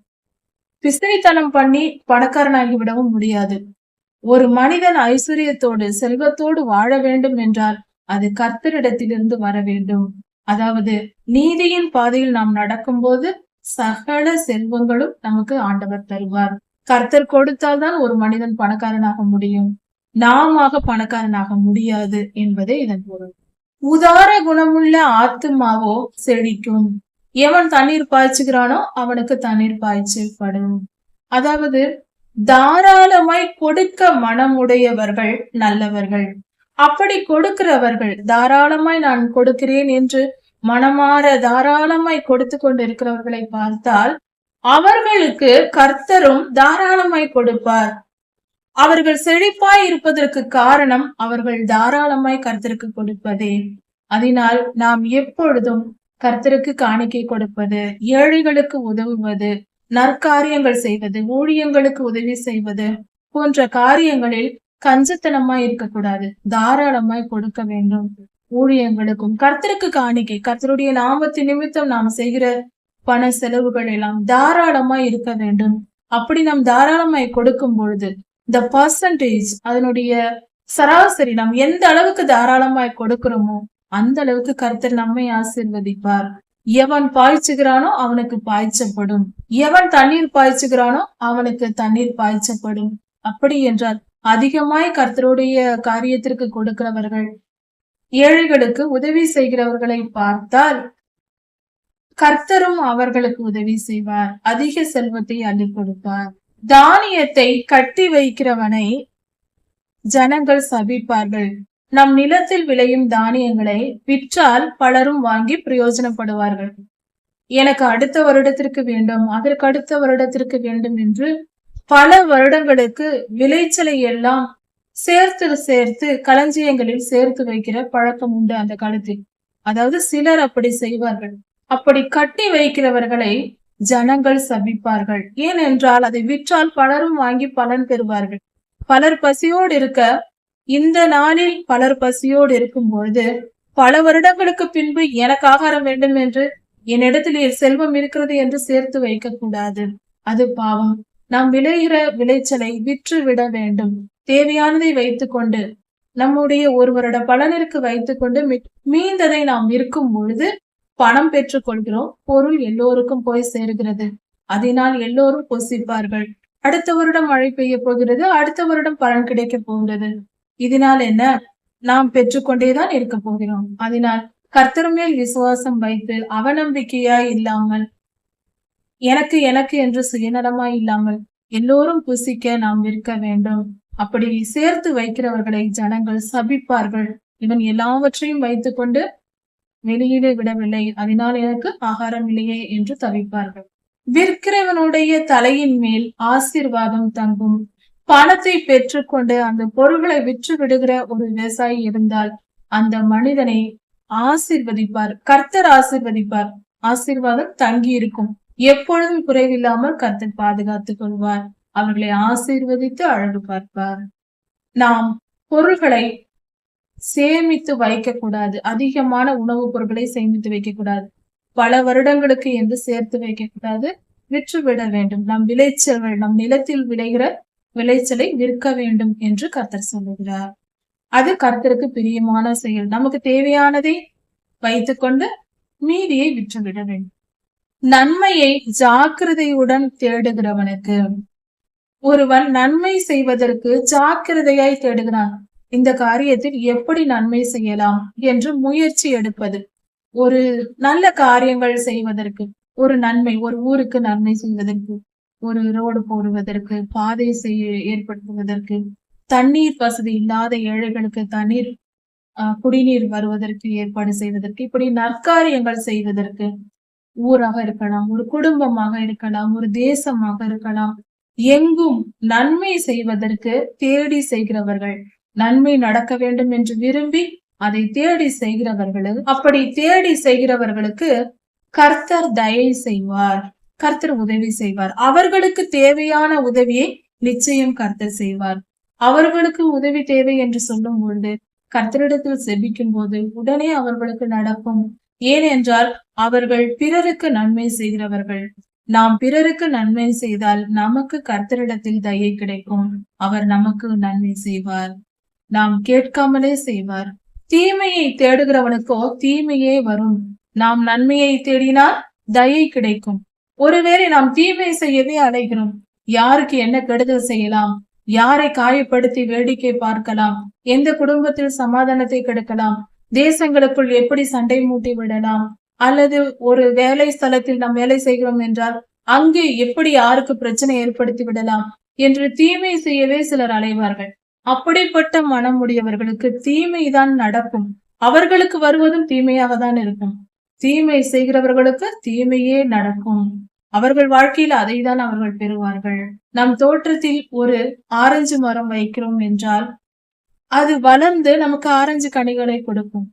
பிசினித்தனம் பண்ணி பணக்காரனாகி விடவும் முடியாது. ஒரு மனிதன் ஐஸ்வர்யத்தோடு, செல்வத்தோடு வாழ வேண்டும் என்றால் அது கர்த்தரிடத்திலிருந்து வர வேண்டும். அதாவது நீதியின் பாதையில் நாம் நடக்கும்போது சகல செல்வங்களும் நமக்கு ஆண்டவர் தருவார். கர்த்தர் கொடுத்தால்தான் ஒரு மனிதன் பணக்காரனாக முடியும், நாம பணக்காரனாக முடியாது என்பதே இதன் பொருள். உதார குணமுள்ள ஆத்துமாவோ செழிக்கும். எவன் தண்ணீர் பாய்ச்சுகிறானோ அவனுக்கு தண்ணீர் பாய்ச்சப்படும். அதாவது தாராளமாய் கொடுக்க மனமுடையவர்கள் நல்லவர்கள். அப்படி கொடுக்கிறவர்கள், தாராளமாய் நான் கொடுக்கிறேன் என்று மனமாற தாராளமாய் கொடுத்து கொண்டிருக்கிறவர்களை பார்த்தால் அவர்களுக்கு கர்த்தரும் தாராளமாய் கொடுப்பார். அவர்கள் செழிப்பாய் இருப்பதற்கு காரணம் அவர்கள் தாராளமாய் கர்த்தருக்கு கொடுப்பதே. அதனால் நாம் எப்பொழுதும் கர்த்தருக்கு காணிக்கை கொடுப்பது, ஏழைகளுக்கு உதவுவது, நற்காரியங்கள் செய்வது, ஊழியங்களுக்கு உதவி செய்வது போன்ற காரியங்களில் கஞ்சத்தனமாய் இருக்கக்கூடாது. தாராளமாய் கொடுக்க வேண்டும். ஊழியங்களுக்கும் கர்த்தருக்கு காணிக்கை, கர்த்தருடைய நாமத்தின் நிமித்தம் நாம் செய்கிற பண செலவுகள் எல்லாம் தாராளமாய் இருக்க வேண்டும். அப்படி நாம் தாராளமாய் கொடுக்கும் பொழுது த பர்சன்டேஜ், அதனுடைய சராசரி நாம் எந்த அளவுக்கு தாராளமாய் கொடுக்கிறோமோ அந்த அளவுக்கு கர்த்தர் நம்மை ஆசீர்வதிப்பார். எவன் பாய்ச்சுகிறானோ அவனுக்கு பாய்ச்சப்படும், எவன் தண்ணீர் பாய்ச்சுகிறானோ அவனுக்கு தண்ணீர் பாய்ச்சப்படும். அப்படி என்றால் அதிகமாய் கர்த்தருடைய காரியத்திற்கு கொடுக்கிறவர்கள், ஏழைகளுக்கு உதவி செய்கிறவர்களை பார்த்தால் கர்த்தரும் அவர்களுக்கு உதவி செய்வார், அதிக செல்வத்தை அள்ளிக் கொடுப்பார். தானியத்தை கட்டி வைக்கிறவனை ஜனங்கள் சபிப்பார்கள். நம் நிலத்தில் விளையும் தானியங்களை விற்றால் பலரும் வாங்கி பிரயோஜனப்படுவார்கள். எனக்கு அடுத்த வருடத்திற்கு வேண்டும், அதற்கு அடுத்த வருடத்திற்கு வேண்டும் என்று பல வருடங்களுக்கு விளைச்சலை எல்லாம் சேர்த்து சேர்த்து களஞ்சியங்களில் சேர்த்து வைக்கிற பழக்கம் உண்டு அந்த காலத்தில். அதாவது சிலர் அப்படி செய்வார்கள். அப்படி கட்டி வைக்கிறவர்களை ஜனங்கள் சபிப்பார்கள். ஏனென்றால் அதை விற்றால் பலரும் வாங்கி பலன் பெறுவார்கள். பலர் பசியோடு இருக்க, இந்த நாளில் பலர் பசியோடு இருக்கும் பொழுது பல வருடங்களுக்கு பின்பு எனக்கு ஆகாரம் வேண்டும் என்று என்னிடத்தில் செல்வம் இருக்கிறது என்று சேர்த்து வைக்க கூடாது. அது பாவம். நாம் விளைகிற விளைச்சலை விற்று விட வேண்டும். தேவையானதை வைத்துக்கொண்டு, நம்முடைய ஒரு வருட பலனிற்கு வைத்துக்கொண்டு மீந்ததை நாம் விற்கும் பொழுது பணம் பெற்றுக் கொள்கிறோம். பொருள் எல்லோருக்கும் போய் சேருகிறது. அதனால் எல்லோரும் பொசிப்பார்கள். அடுத்த வருடம் மழை பெய்ய போகிறது, அடுத்த வருடம் பலன் கிடைக்க போகிறது. இதனால் என்ன? நாம் பெற்றுக்கொண்டேதான் இருக்க போகிறோம். அதனால் கர்த்தர் மேல் விசுவாசம் வைத்து அவநம்பிக்கையாய் இல்லாமல், எனக்கு எனக்கு என்று சுயநலமாய் இல்லாமல் எல்லோரும் புசிக்க நாம் விற்க வேண்டும். அப்படி சேர்த்து வைக்கிறவர்களை ஜனங்கள் சபிப்பார்கள். இவன் எல்லாவற்றையும் வைத்துக்கொண்டு வெளியிலே விடவில்லை, அதனால் எனக்கு ஆகாரம் இல்லையே என்று தவிப்பார்கள். விற்கிறவனுடைய தலையின் மேல் ஆசீர்வாதம் தங்கும். பணத்தை பெற்றுக்கொண்டு அந்த பொருட்களை விற்று விடுகிற ஒரு விவசாயி இருந்தால் அந்த மனிதனை ஆசீர்வதிப்பார், கர்த்தர் ஆசீர்வதிப்பார். ஆசீர்வாதம் தங்கி இருக்கும். எப்பொழுதும் குறைவில்லாமல் கர்த்தர் பாதுகாத்துக் கொள்வார். அவர்களை ஆசீர்வதித்து அழகு பார்ப்பார். நாம் பொருள்களை சேமித்து வைக்க கூடாது. அதிகமான உணவுப் பொருட்களை சேமித்து வைக்க கூடாது. பல வருடங்களுக்கு என்று சேர்த்து வைக்க கூடாது. விற்று விட வேண்டும். நம் விளைச்சல்கள், நம் நிலத்தில் விளைகிற விளைச்சலை விற்க வேண்டும் என்று கர்த்தர் சொல்லுகிறார். அது கர்த்தருக்கு பிரியமான செயல். நமக்கு தேவையானதை வைத்துக்கொண்டு மீதியை விற்றுவிட வேண்டும். நன்மையை ஜாக்கிரதையுடன் தேடுகிறவனுக்கு, ஒருவன் நன்மை செய்வதற்கு ஜாக்கிரதையாய் தேடுகிறான். இந்த காரியத்தில் எப்படி நன்மை செய்யலாம் என்று முயற்சி எடுப்பது. ஒரு நல்ல காரியங்கள் செய்வதற்கு, ஒரு நன்மை, ஒரு ஊருக்கு நன்மை செய்வதற்கு, ஒரு ரோடு போடுவதற்கு, பாதை ஏற்படுத்துவதற்கு, தண்ணீர் வசதி இல்லாத ஏழைகளுக்கு தண்ணீர் குடிநீர் வருவதற்கு ஏற்பாடு செய்வதற்கு, இப்படி நற்காரியங்கள் செய்வதற்கு, ஊராக இருக்கலாம், ஒரு குடும்பமாக இருக்கலாம், ஒரு தேசமாக இருக்கலாம், எங்கும் நன்மை செய்வதற்கு தேடி செய்கிறவர்கள், நன்மை நடக்க வேண்டும் என்று விரும்பி அதை தேடி செய்கிறவர்கள், அப்படி தேடி செய்கிறவர்களுக்கு கர்த்தர் தயை செய்வார், கர்த்தர் உதவி செய்வார். அவர்களுக்கு தேவையான உதவியை நிச்சயம் கர்த்தர் செய்வார். அவர்களுக்கு உதவி தேவை என்று சொல்லும் பொழுது கர்த்தரிடத்தில் செபிக்கும் போது உடனே அவர்களுக்கு நடக்கும். ஏனென்றால் அவர்கள் பிறருக்கு நன்மை செய்கிறவர்கள். நாம் பிறருக்கு நன்மை செய்தால் நமக்கு கர்த்தரிடத்தில் தயை கிடைக்கும். அவர் நமக்கு நன்மை செய்வார். நாம் கேட்காமலே செய்வார். தீமையை தேடுகிறவனுக்கோ தீமையே வரும். நாம் நன்மையை தேடினால் தயை கிடைக்கும். ஒருவேளை நாம் தீமை செய்யவே அலைகிறோம். யாருக்கு என்ன கெடுதல் செய்யலாம், யாரை காயப்படுத்தி வேடிக்கை பார்க்கலாம், எந்த குடும்பத்தில் சமாதானத்தை கெடுக்கலாம், தேசங்களுக்குள் எப்படி சண்டை மூட்டி விடலாம், அல்லது ஒரு வேலை ஸ்தலத்தில் நாம் வேலை செய்கிறோம் என்றால் அங்கு எப்படி யாருக்கு பிரச்சனை ஏற்படுத்தி விடலாம் என்று தீமை செய்யவே சிலர் அலைவார்கள். அப்படிப்பட்ட மனமுடையவர்களுக்கு தீமைதான் நடக்கும். அவர்களுக்கு வருவதும் தீமையாக தான் இருக்கும். தீமை செய்கிறவர்களுக்கு தீமையே நடக்கும். அவர்கள் வாழ்க்கையில் அதை தான் அவர்கள் பெறுவார்கள். நம் தோட்டத்தில் ஒரு ஆரஞ்சு மரம் வைக்கிறோம் என்றால் அது வளர்ந்து நமக்கு ஆரஞ்சு கனிகளை கொடுக்கும்.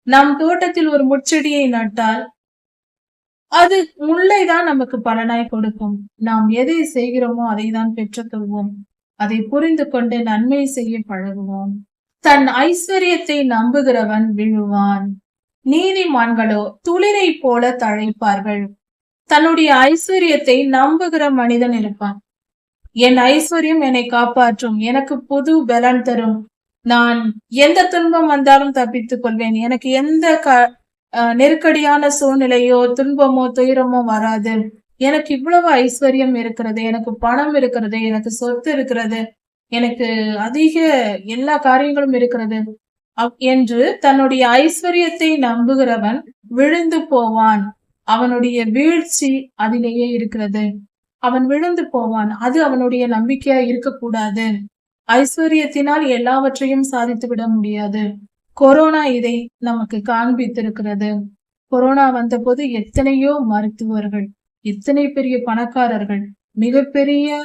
நம் தோட்டத்தில் ஒரு முட்செடியை நட்டால் அது முல்லை தான் நமக்கு பலனாய் கொடுக்கும். நாம் எதை செய்கிறோமோ அதை தான் பெற்றுக்கொள்வோம். அதை புரிந்து கொண்டு நன்மை செய்ய பழகுவோம். தன் ஐஸ்வர்யத்தை நம்புகிறவன் விழுவான். நீதிமான்களோ துளிரை போல தழைப்பார்கள். தன்னுடைய ஐஸ்வர்யத்தை நம்புகிற மனிதன் இருப்பான். என் ஐஸ்வர்யம் என்னை காப்பாற்றும், எனக்கு புது பலன் தரும். நான் எந்த துன்பம் வந்தாலும் தப்பித்துக் கொள்வேன். எனக்கு எந்த நெருக்கடியான சூழ்நிலையோ துன்பமோ துயரமோ வராது. எனக்கு இவ்வளவு ஐஸ்வர்யம் இருக்கிறது, எனக்கு பணம் இருக்கிறது, எனக்கு சொத்து இருக்கிறது, எனக்கு அதிக எல்லா காரியங்களும் இருக்கிறது என்று தன்னுடைய ஐஸ்வர்யத்தை நம்புகிறவன் விழுந்து போவான். அவனுடைய வீழ்ச்சி அதிலேயே இருக்கிறது. அவன் விழுந்து போவான். அது அவனுடைய நம்பிக்கையா இருக்கக்கூடாது. ஐஸ்வர்யத்தினால் எல்லாவற்றையும் சாதித்து விட முடியாது. கொரோனா இதை நமக்கு காண்பித்திருக்கிறது. கொரோனா வந்தபோது எத்தனையோ மருத்துவர்கள், எத்தனை பெரிய பணக்காரர்கள், மிகப்பெரிய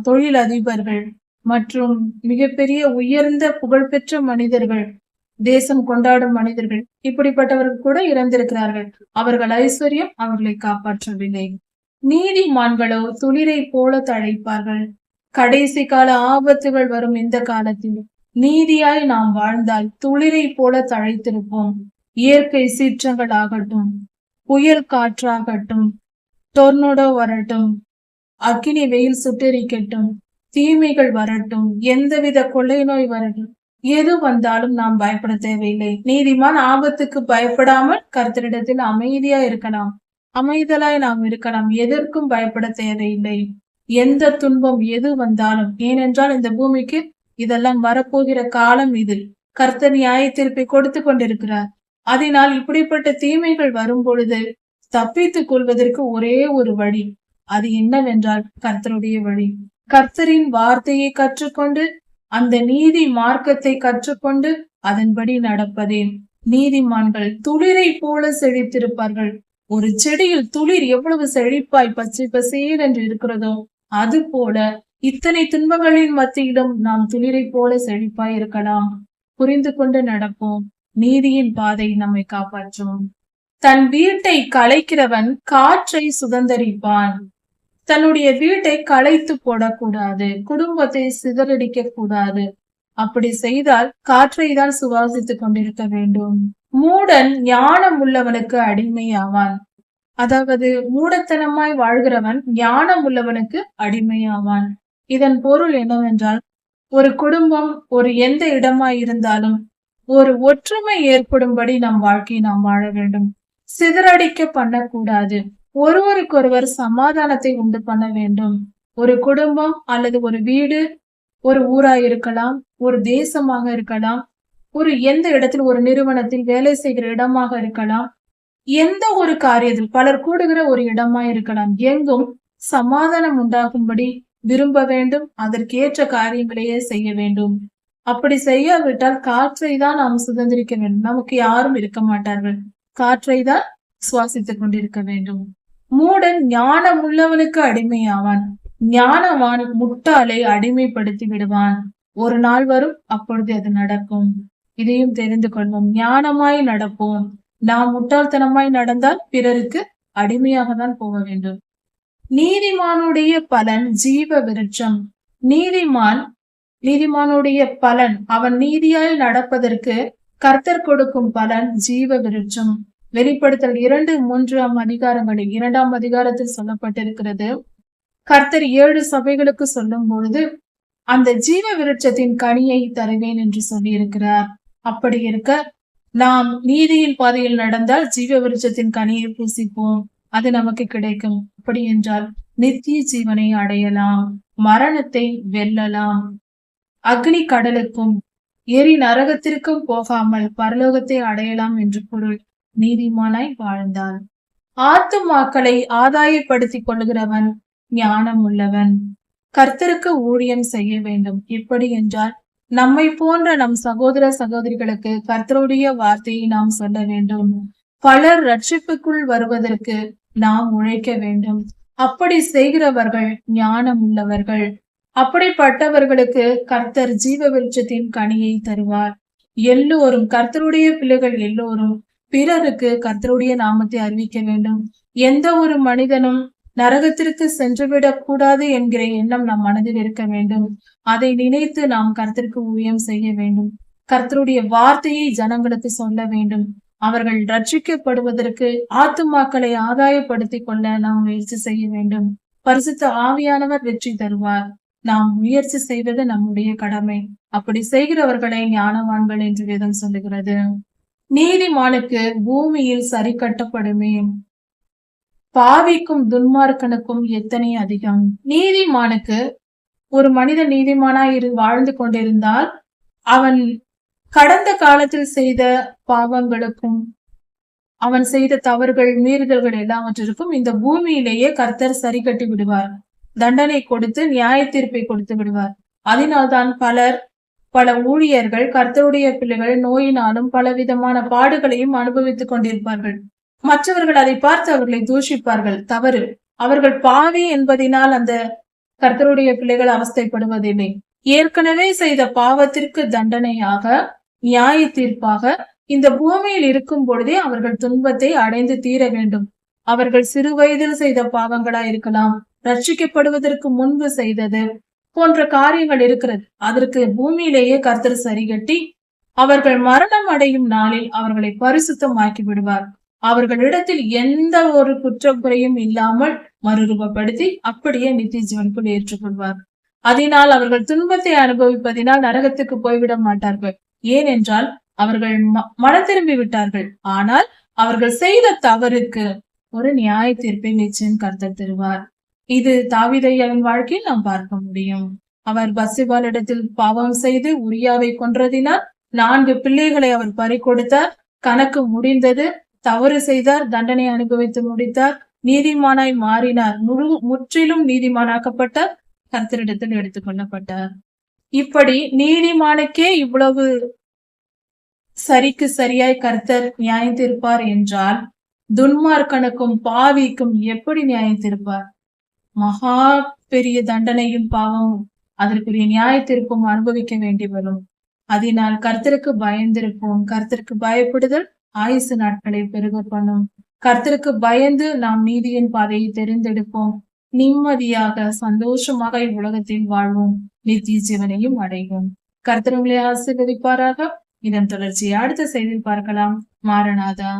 தொழில் அதிபர்கள் மற்றும் மிகப்பெரிய உயர்ந்த புகழ்பெற்ற மனிதர்கள், தேசம் கொண்டாடும் மனிதர்கள், இப்படிப்பட்டவர்கள் கூட இறந்திருக்கிறார்கள். அவர்கள் ஐஸ்வர்யம் அவர்களை காப்பாற்றவில்லை. நீதிமான்களோ துளிரை போல தழைப்பார்கள். கடைசி கால ஆபத்துகள் வரும் இந்த காலத்தில் நீதியாய் நாம் வாழ்ந்தால் துளிரை போல தழைத்திருப்போம். இயற்கை சீற்றங்கள் ஆகட்டும், புயல் காற்றாகட்டும், டொர்னடோ வரட்டும், அக்கினி வெயில் சுட்டெரிக்கட்டும், தீமைகள் வரட்டும், எந்தவித கொள்ளை நோய் வரட்டும், எது வந்தாலும் நாம் பயப்பட தேவையில்லை. நீதிமான் ஆபத்துக்கு பயப்படாமல் கர்த்தரிடத்தில் அமைதியா இருக்கலாம், அமைதலாய் நாம் இருக்கலாம். எதற்கும் பயப்பட தேவையில்லை. எந்த துன்பம் எது வந்தாலும், ஏனென்றால் இந்த பூமிக்கு இதெல்லாம் வரப்போகிற காலம் இது. கர்த்தர் நியாய தீர்ப்பை கொடுத்து கொண்டிருக்கிறார். அதனால் இப்படிப்பட்ட தீமைகள் வரும் பொழுது தப்பித்துக் கொள்வதற்கு ஒரே ஒரு வழி. அது என்னவென்றால் கர்த்தருடைய வழி. கர்த்தரின் வார்த்தையை கற்றுக்கொண்டு அந்த நீதி மார்க்கத்தை கற்றுக்கொண்டு அதன்படி நடப்பதே. நீதிமான்கள் துளிரை போல செழித்திருப்பார்கள். ஒரு செடியில் துளிர் எவ்வளவு செழிப்பாய் பச்சை பசேல் என்று இருக்கிறதோ அது போல இத்தனை துன்பங்களின் மத்தியிலும் நாம் துளிரை போல செழிப்பாய் இருக்கலாம். புரிந்து கொண்டு நடப்போம். நீதியின் பாதை நம்மை காப்பாற்றும். தன் வீட்டை கலைக்கிறவன் காற்றை சுதந்தரிப்பான். தன்னுடைய வீட்டை களைத்து போடக்கூடாது, குடும்பத்தை சிதறடிக்க கூடாது. அப்படி செய்தால் காற்றை தான் சுவாசித்துக் கொண்டிருக்க வேண்டும். மூடன் ஞானம் உள்ளவனுக்கு அடிமையாவான். அதாவது மூடத்தனமாய் வாழ்கிறவன் ஞானம் உள்ளவனுக்கு அடிமையாவான். இதன் பொருள் என்னவென்றால், ஒரு குடும்பம் ஒரு எந்த இடமாய் இருந்தாலும் ஒரு ஒற்றுமை ஏற்படும்படி நம் வாழ்க்கையை நாம் வாழ வேண்டும். சிதறடிக்க பண்ணக்கூடாது. ஒருவருக்கொருவர் சமாதானத்தை உண்டு பண்ண வேண்டும். ஒரு குடும்பம் அல்லது ஒரு வீடு, ஒரு ஊராய் இருக்கலாம், ஒரு தேசமாக இருக்கலாம், ஒரு எந்த இடத்தில் ஒரு நிறுவனத்தில் வேலை செய்கிற இடமாக இருக்கலாம், எந்த ஒரு காரியத்தில் பலர் கூடுகிற ஒரு இடமா இருக்கலாம், எங்கும் சமாதானம் உண்டாகும்படி விரும்ப வேண்டும். அதற்கேற்ற காரியங்களையே செய்ய வேண்டும். அப்படி செய்யாவிட்டால் காற்றை தான் நாம் சுதந்திரிக்க வேண்டும். நமக்கு யாரும் இருக்க மாட்டார்கள். காற்றை தான் சுவாசித்துக் கொண்டிருக்க வேண்டும். மூடன் ஞானம் உள்ளவனுக்கு அடிமையாவான். ஞானவான் முட்டாளை அடிமைப்படுத்தி விடுவான். ஒரு நாள் வரும், அப்பொழுது அது நடக்கும். இதையும் தெரிந்து கொள்வோம். ஞானமாய் நடப்போம். நாம் முட்டாள்தனமாய் நடந்தால் பிறருக்கு அடிமையாக தான் போக வேண்டும். நீதிமானுடைய பலன் ஜீவ விருட்சம். நீதிமானுடைய பலன், அவன் நீதியாய் நடப்பதற்கு கர்த்தர் கொடுக்கும் பலன் ஜீவ விருட்சம். வெளிப்படுத்தல் 2-3 அதிகாரங்களில் 2ஆம் அதிகாரத்தில் சொல்லப்பட்டிருக்கிறது. கர்த்தர் 7 சபைகளுக்கு சொல்லும் பொழுது அந்த ஜீவ விருட்சத்தின் கனியை தருவேன் என்று சொல்லி இருக்கிறார். அப்படி இருக்க நாம் நீதியின் பாதையில் நடந்தால் ஜீவ விருட்சத்தின் கனியை பூசிப்போம், அது நமக்கு கிடைக்கும். அப்படி என்றால் நித்திய ஜீவனை அடையலாம், மரணத்தை வெல்லலாம், அக்னி கடலுக்கும் எரி நரகத்திற்கும் போகாமல் பரலோகத்தை அடையலாம் என்று பொருள். நீதிமானாய் வாழ்ந்தால் ஆத்துமாக்களை ஆதாயப்படுத்திக் கொள்கிறவன் ஞானம் உள்ளவன். கர்த்தருக்கு ஊழியம் செய்ய வேண்டும். எப்படி என்றால், நம்மை போன்ற நம் சகோதர சகோதரிகளுக்கு கர்த்தருடைய வார்த்தையை நாம் சொல்ல வேண்டும். பலர் ரட்சிப்புக்குள் வருவதற்கு நாம் உழைக்க வேண்டும். அப்படி செய்கிறவர்கள் ஞானம் உள்ளவர்கள். அப்படிப்பட்டவர்களுக்கு கர்த்தர் ஜீவ விருட்சத்தின் கனியை தருவார். எல்லோரும், கர்த்தருடைய பிள்ளைகள் எல்லோரும் பிறருக்கு கர்த்தருடைய நாமத்தை அறிவிக்க வேண்டும். எந்த ஒரு மனிதனும் நரகத்திற்கு சென்றுவிடக் கூடாது என்கிற எண்ணம் நம் மனதில் இருக்க வேண்டும். அதை நினைத்து நாம் கர்த்தருக்கு ஊழியம் செய்ய வேண்டும். கர்த்தருடைய வார்த்தையை ஜனங்களுக்கு சொல்ல வேண்டும். அவர்கள் ரட்சிக்கப்படுவதற்கு, ஆத்துமாக்களை ஆதாயப்படுத்திக் கொள்ள நாம் முயற்சி செய்ய வேண்டும். பரிசுத்த ஆவியானவர் வெற்றி தருவார். நாம் முயற்சி செய்வது நம்முடைய கடமை. அப்படி செய்கிறவர்களை ஞானவான்கள் என்று வேதம் சொல்லுகிறது. நீதிமானுக்கு பூமியில் சரி கட்டப்படுமே, பாவிக்கும் துன்மார்க்கனுக்கும் எத்தனை அதிகம். நீதிமானுக்கு, ஒரு மனிதன் நீதிமானாய் வாழ்ந்து கொண்டிருந்தால் அவன் கடந்த காலத்தில் செய்த பாவங்களுக்கும் அவன் செய்த தவறுகள் மீறுதல்கள் எல்லாவற்றிற்கும் இந்த பூமியிலேயே கர்த்தர் சரி கட்டி விடுவார். தண்டனை கொடுத்து நியாய தீர்ப்பை கொடுத்து விடுவார். அதனால்தான் பல ஊழியர்கள், கர்த்தருடைய பிள்ளைகள் நோயினாலும் பலவிதமான பாடுகளையும் அனுபவித்துக் கொண்டிருப்பார்கள். மற்றவர்கள் அதை பார்த்து அவர்களை தூஷிப்பார்கள். தவறு. அவர்கள் பாவி என்பதனால் அந்த கர்த்தருடைய பிள்ளைகள் அவஸ்தைப்படுவதில்லை. ஏற்கனவே செய்த பாவத்திற்கு தண்டனையாக, நியாய தீர்ப்பாக இந்த பூமியில் இருக்கும் பொழுதே அவர்கள் துன்பத்தை அடைந்து தீர வேண்டும். அவர்கள் சிறு வயதில் செய்த பாவங்களா இருக்கலாம், ரட்சிக்கப்படுவதற்கு முன்பு செய்தது போன்ற காரியங்கள் இருக்கிறது. அதற்கு பூமியிலேயே கர்த்தர் சரிகட்டி அவர்கள் மரணம் அடையும் நாளில் அவர்களை பரிசுத்தமாக்கி விடுவார். அவர்களிடத்தில் எந்த ஒரு குற்றக்குறையும் இல்லாமல் மறுரூபப்படுத்தி அப்படியே நித்திய ஜீவனுக்குள் ஏற்றுக்கொள்வார். அதனால் அவர்கள் துன்பத்தை அனுபவிப்பதினால் நரகத்துக்கு போய்விட மாட்டார்கள். ஏனென்றால் அவர்கள் மனம் திரும்பி விட்டார்கள். ஆனால் அவர்கள் செய்த தவறுக்கு ஒரு நியாய தீர்ப்பை நிச்சயம் கர்த்தர் தருவார். இது தாவீதையின் வாழ்க்கையில் நாம் பார்க்க முடியும். அவர் பத்சேபாள் இடத்தில் பாவம் செய்து உரியாவை கொன்றதினால் 4 பிள்ளைகளை அவர் பறி கொடுத்தார். கணக்கு முடிந்தது. தவறு செய்தார், தண்டனை அனுபவித்து முடித்தார், நீதிமானாய் மாறினார், முற்றிலும் நீதிமானாக்கப்பட்டார், கர்த்தரிடத்தில் எடுத்துக் கொள்ளப்பட்டார். இப்படி நீதிமானுக்கே இவ்வளவு சரிக்கு சரியாய் கர்த்தர் நியாயம் தீர்ப்பார் என்றால் துன்மார்க்கனுக்கும் பாவிக்கும் எப்படி நியாயம் தீர்ப்பார்? மகா பெரிய தண்டனையும் பாவமும் அதற்குரிய நியாய தீர்ப்பும் அனுபவிக்க வேண்டி வரும். அதனால் கர்த்தருக்கு பயந்திருப்போம். கர்த்தருக்கு பயப்படுதல் ஆயுசு நாட்களை பெருக பண்ணும். கர்த்தருக்கு பயந்து நாம் நீதியின் பாதையை தெரிந்தெடுப்போம். நிம்மதியாக சந்தோஷமாக இவ்வுலகத்தில் வாழ்வோம். நித்திய ஜீவனையும் அடைவோம். கர்த்தர் உங்களை ஆசீர்வதிப்பாராக. இதன் தொடர்ச்சியை அடுத்த செய்தியில் பார்க்கலாம். மாரநாதா.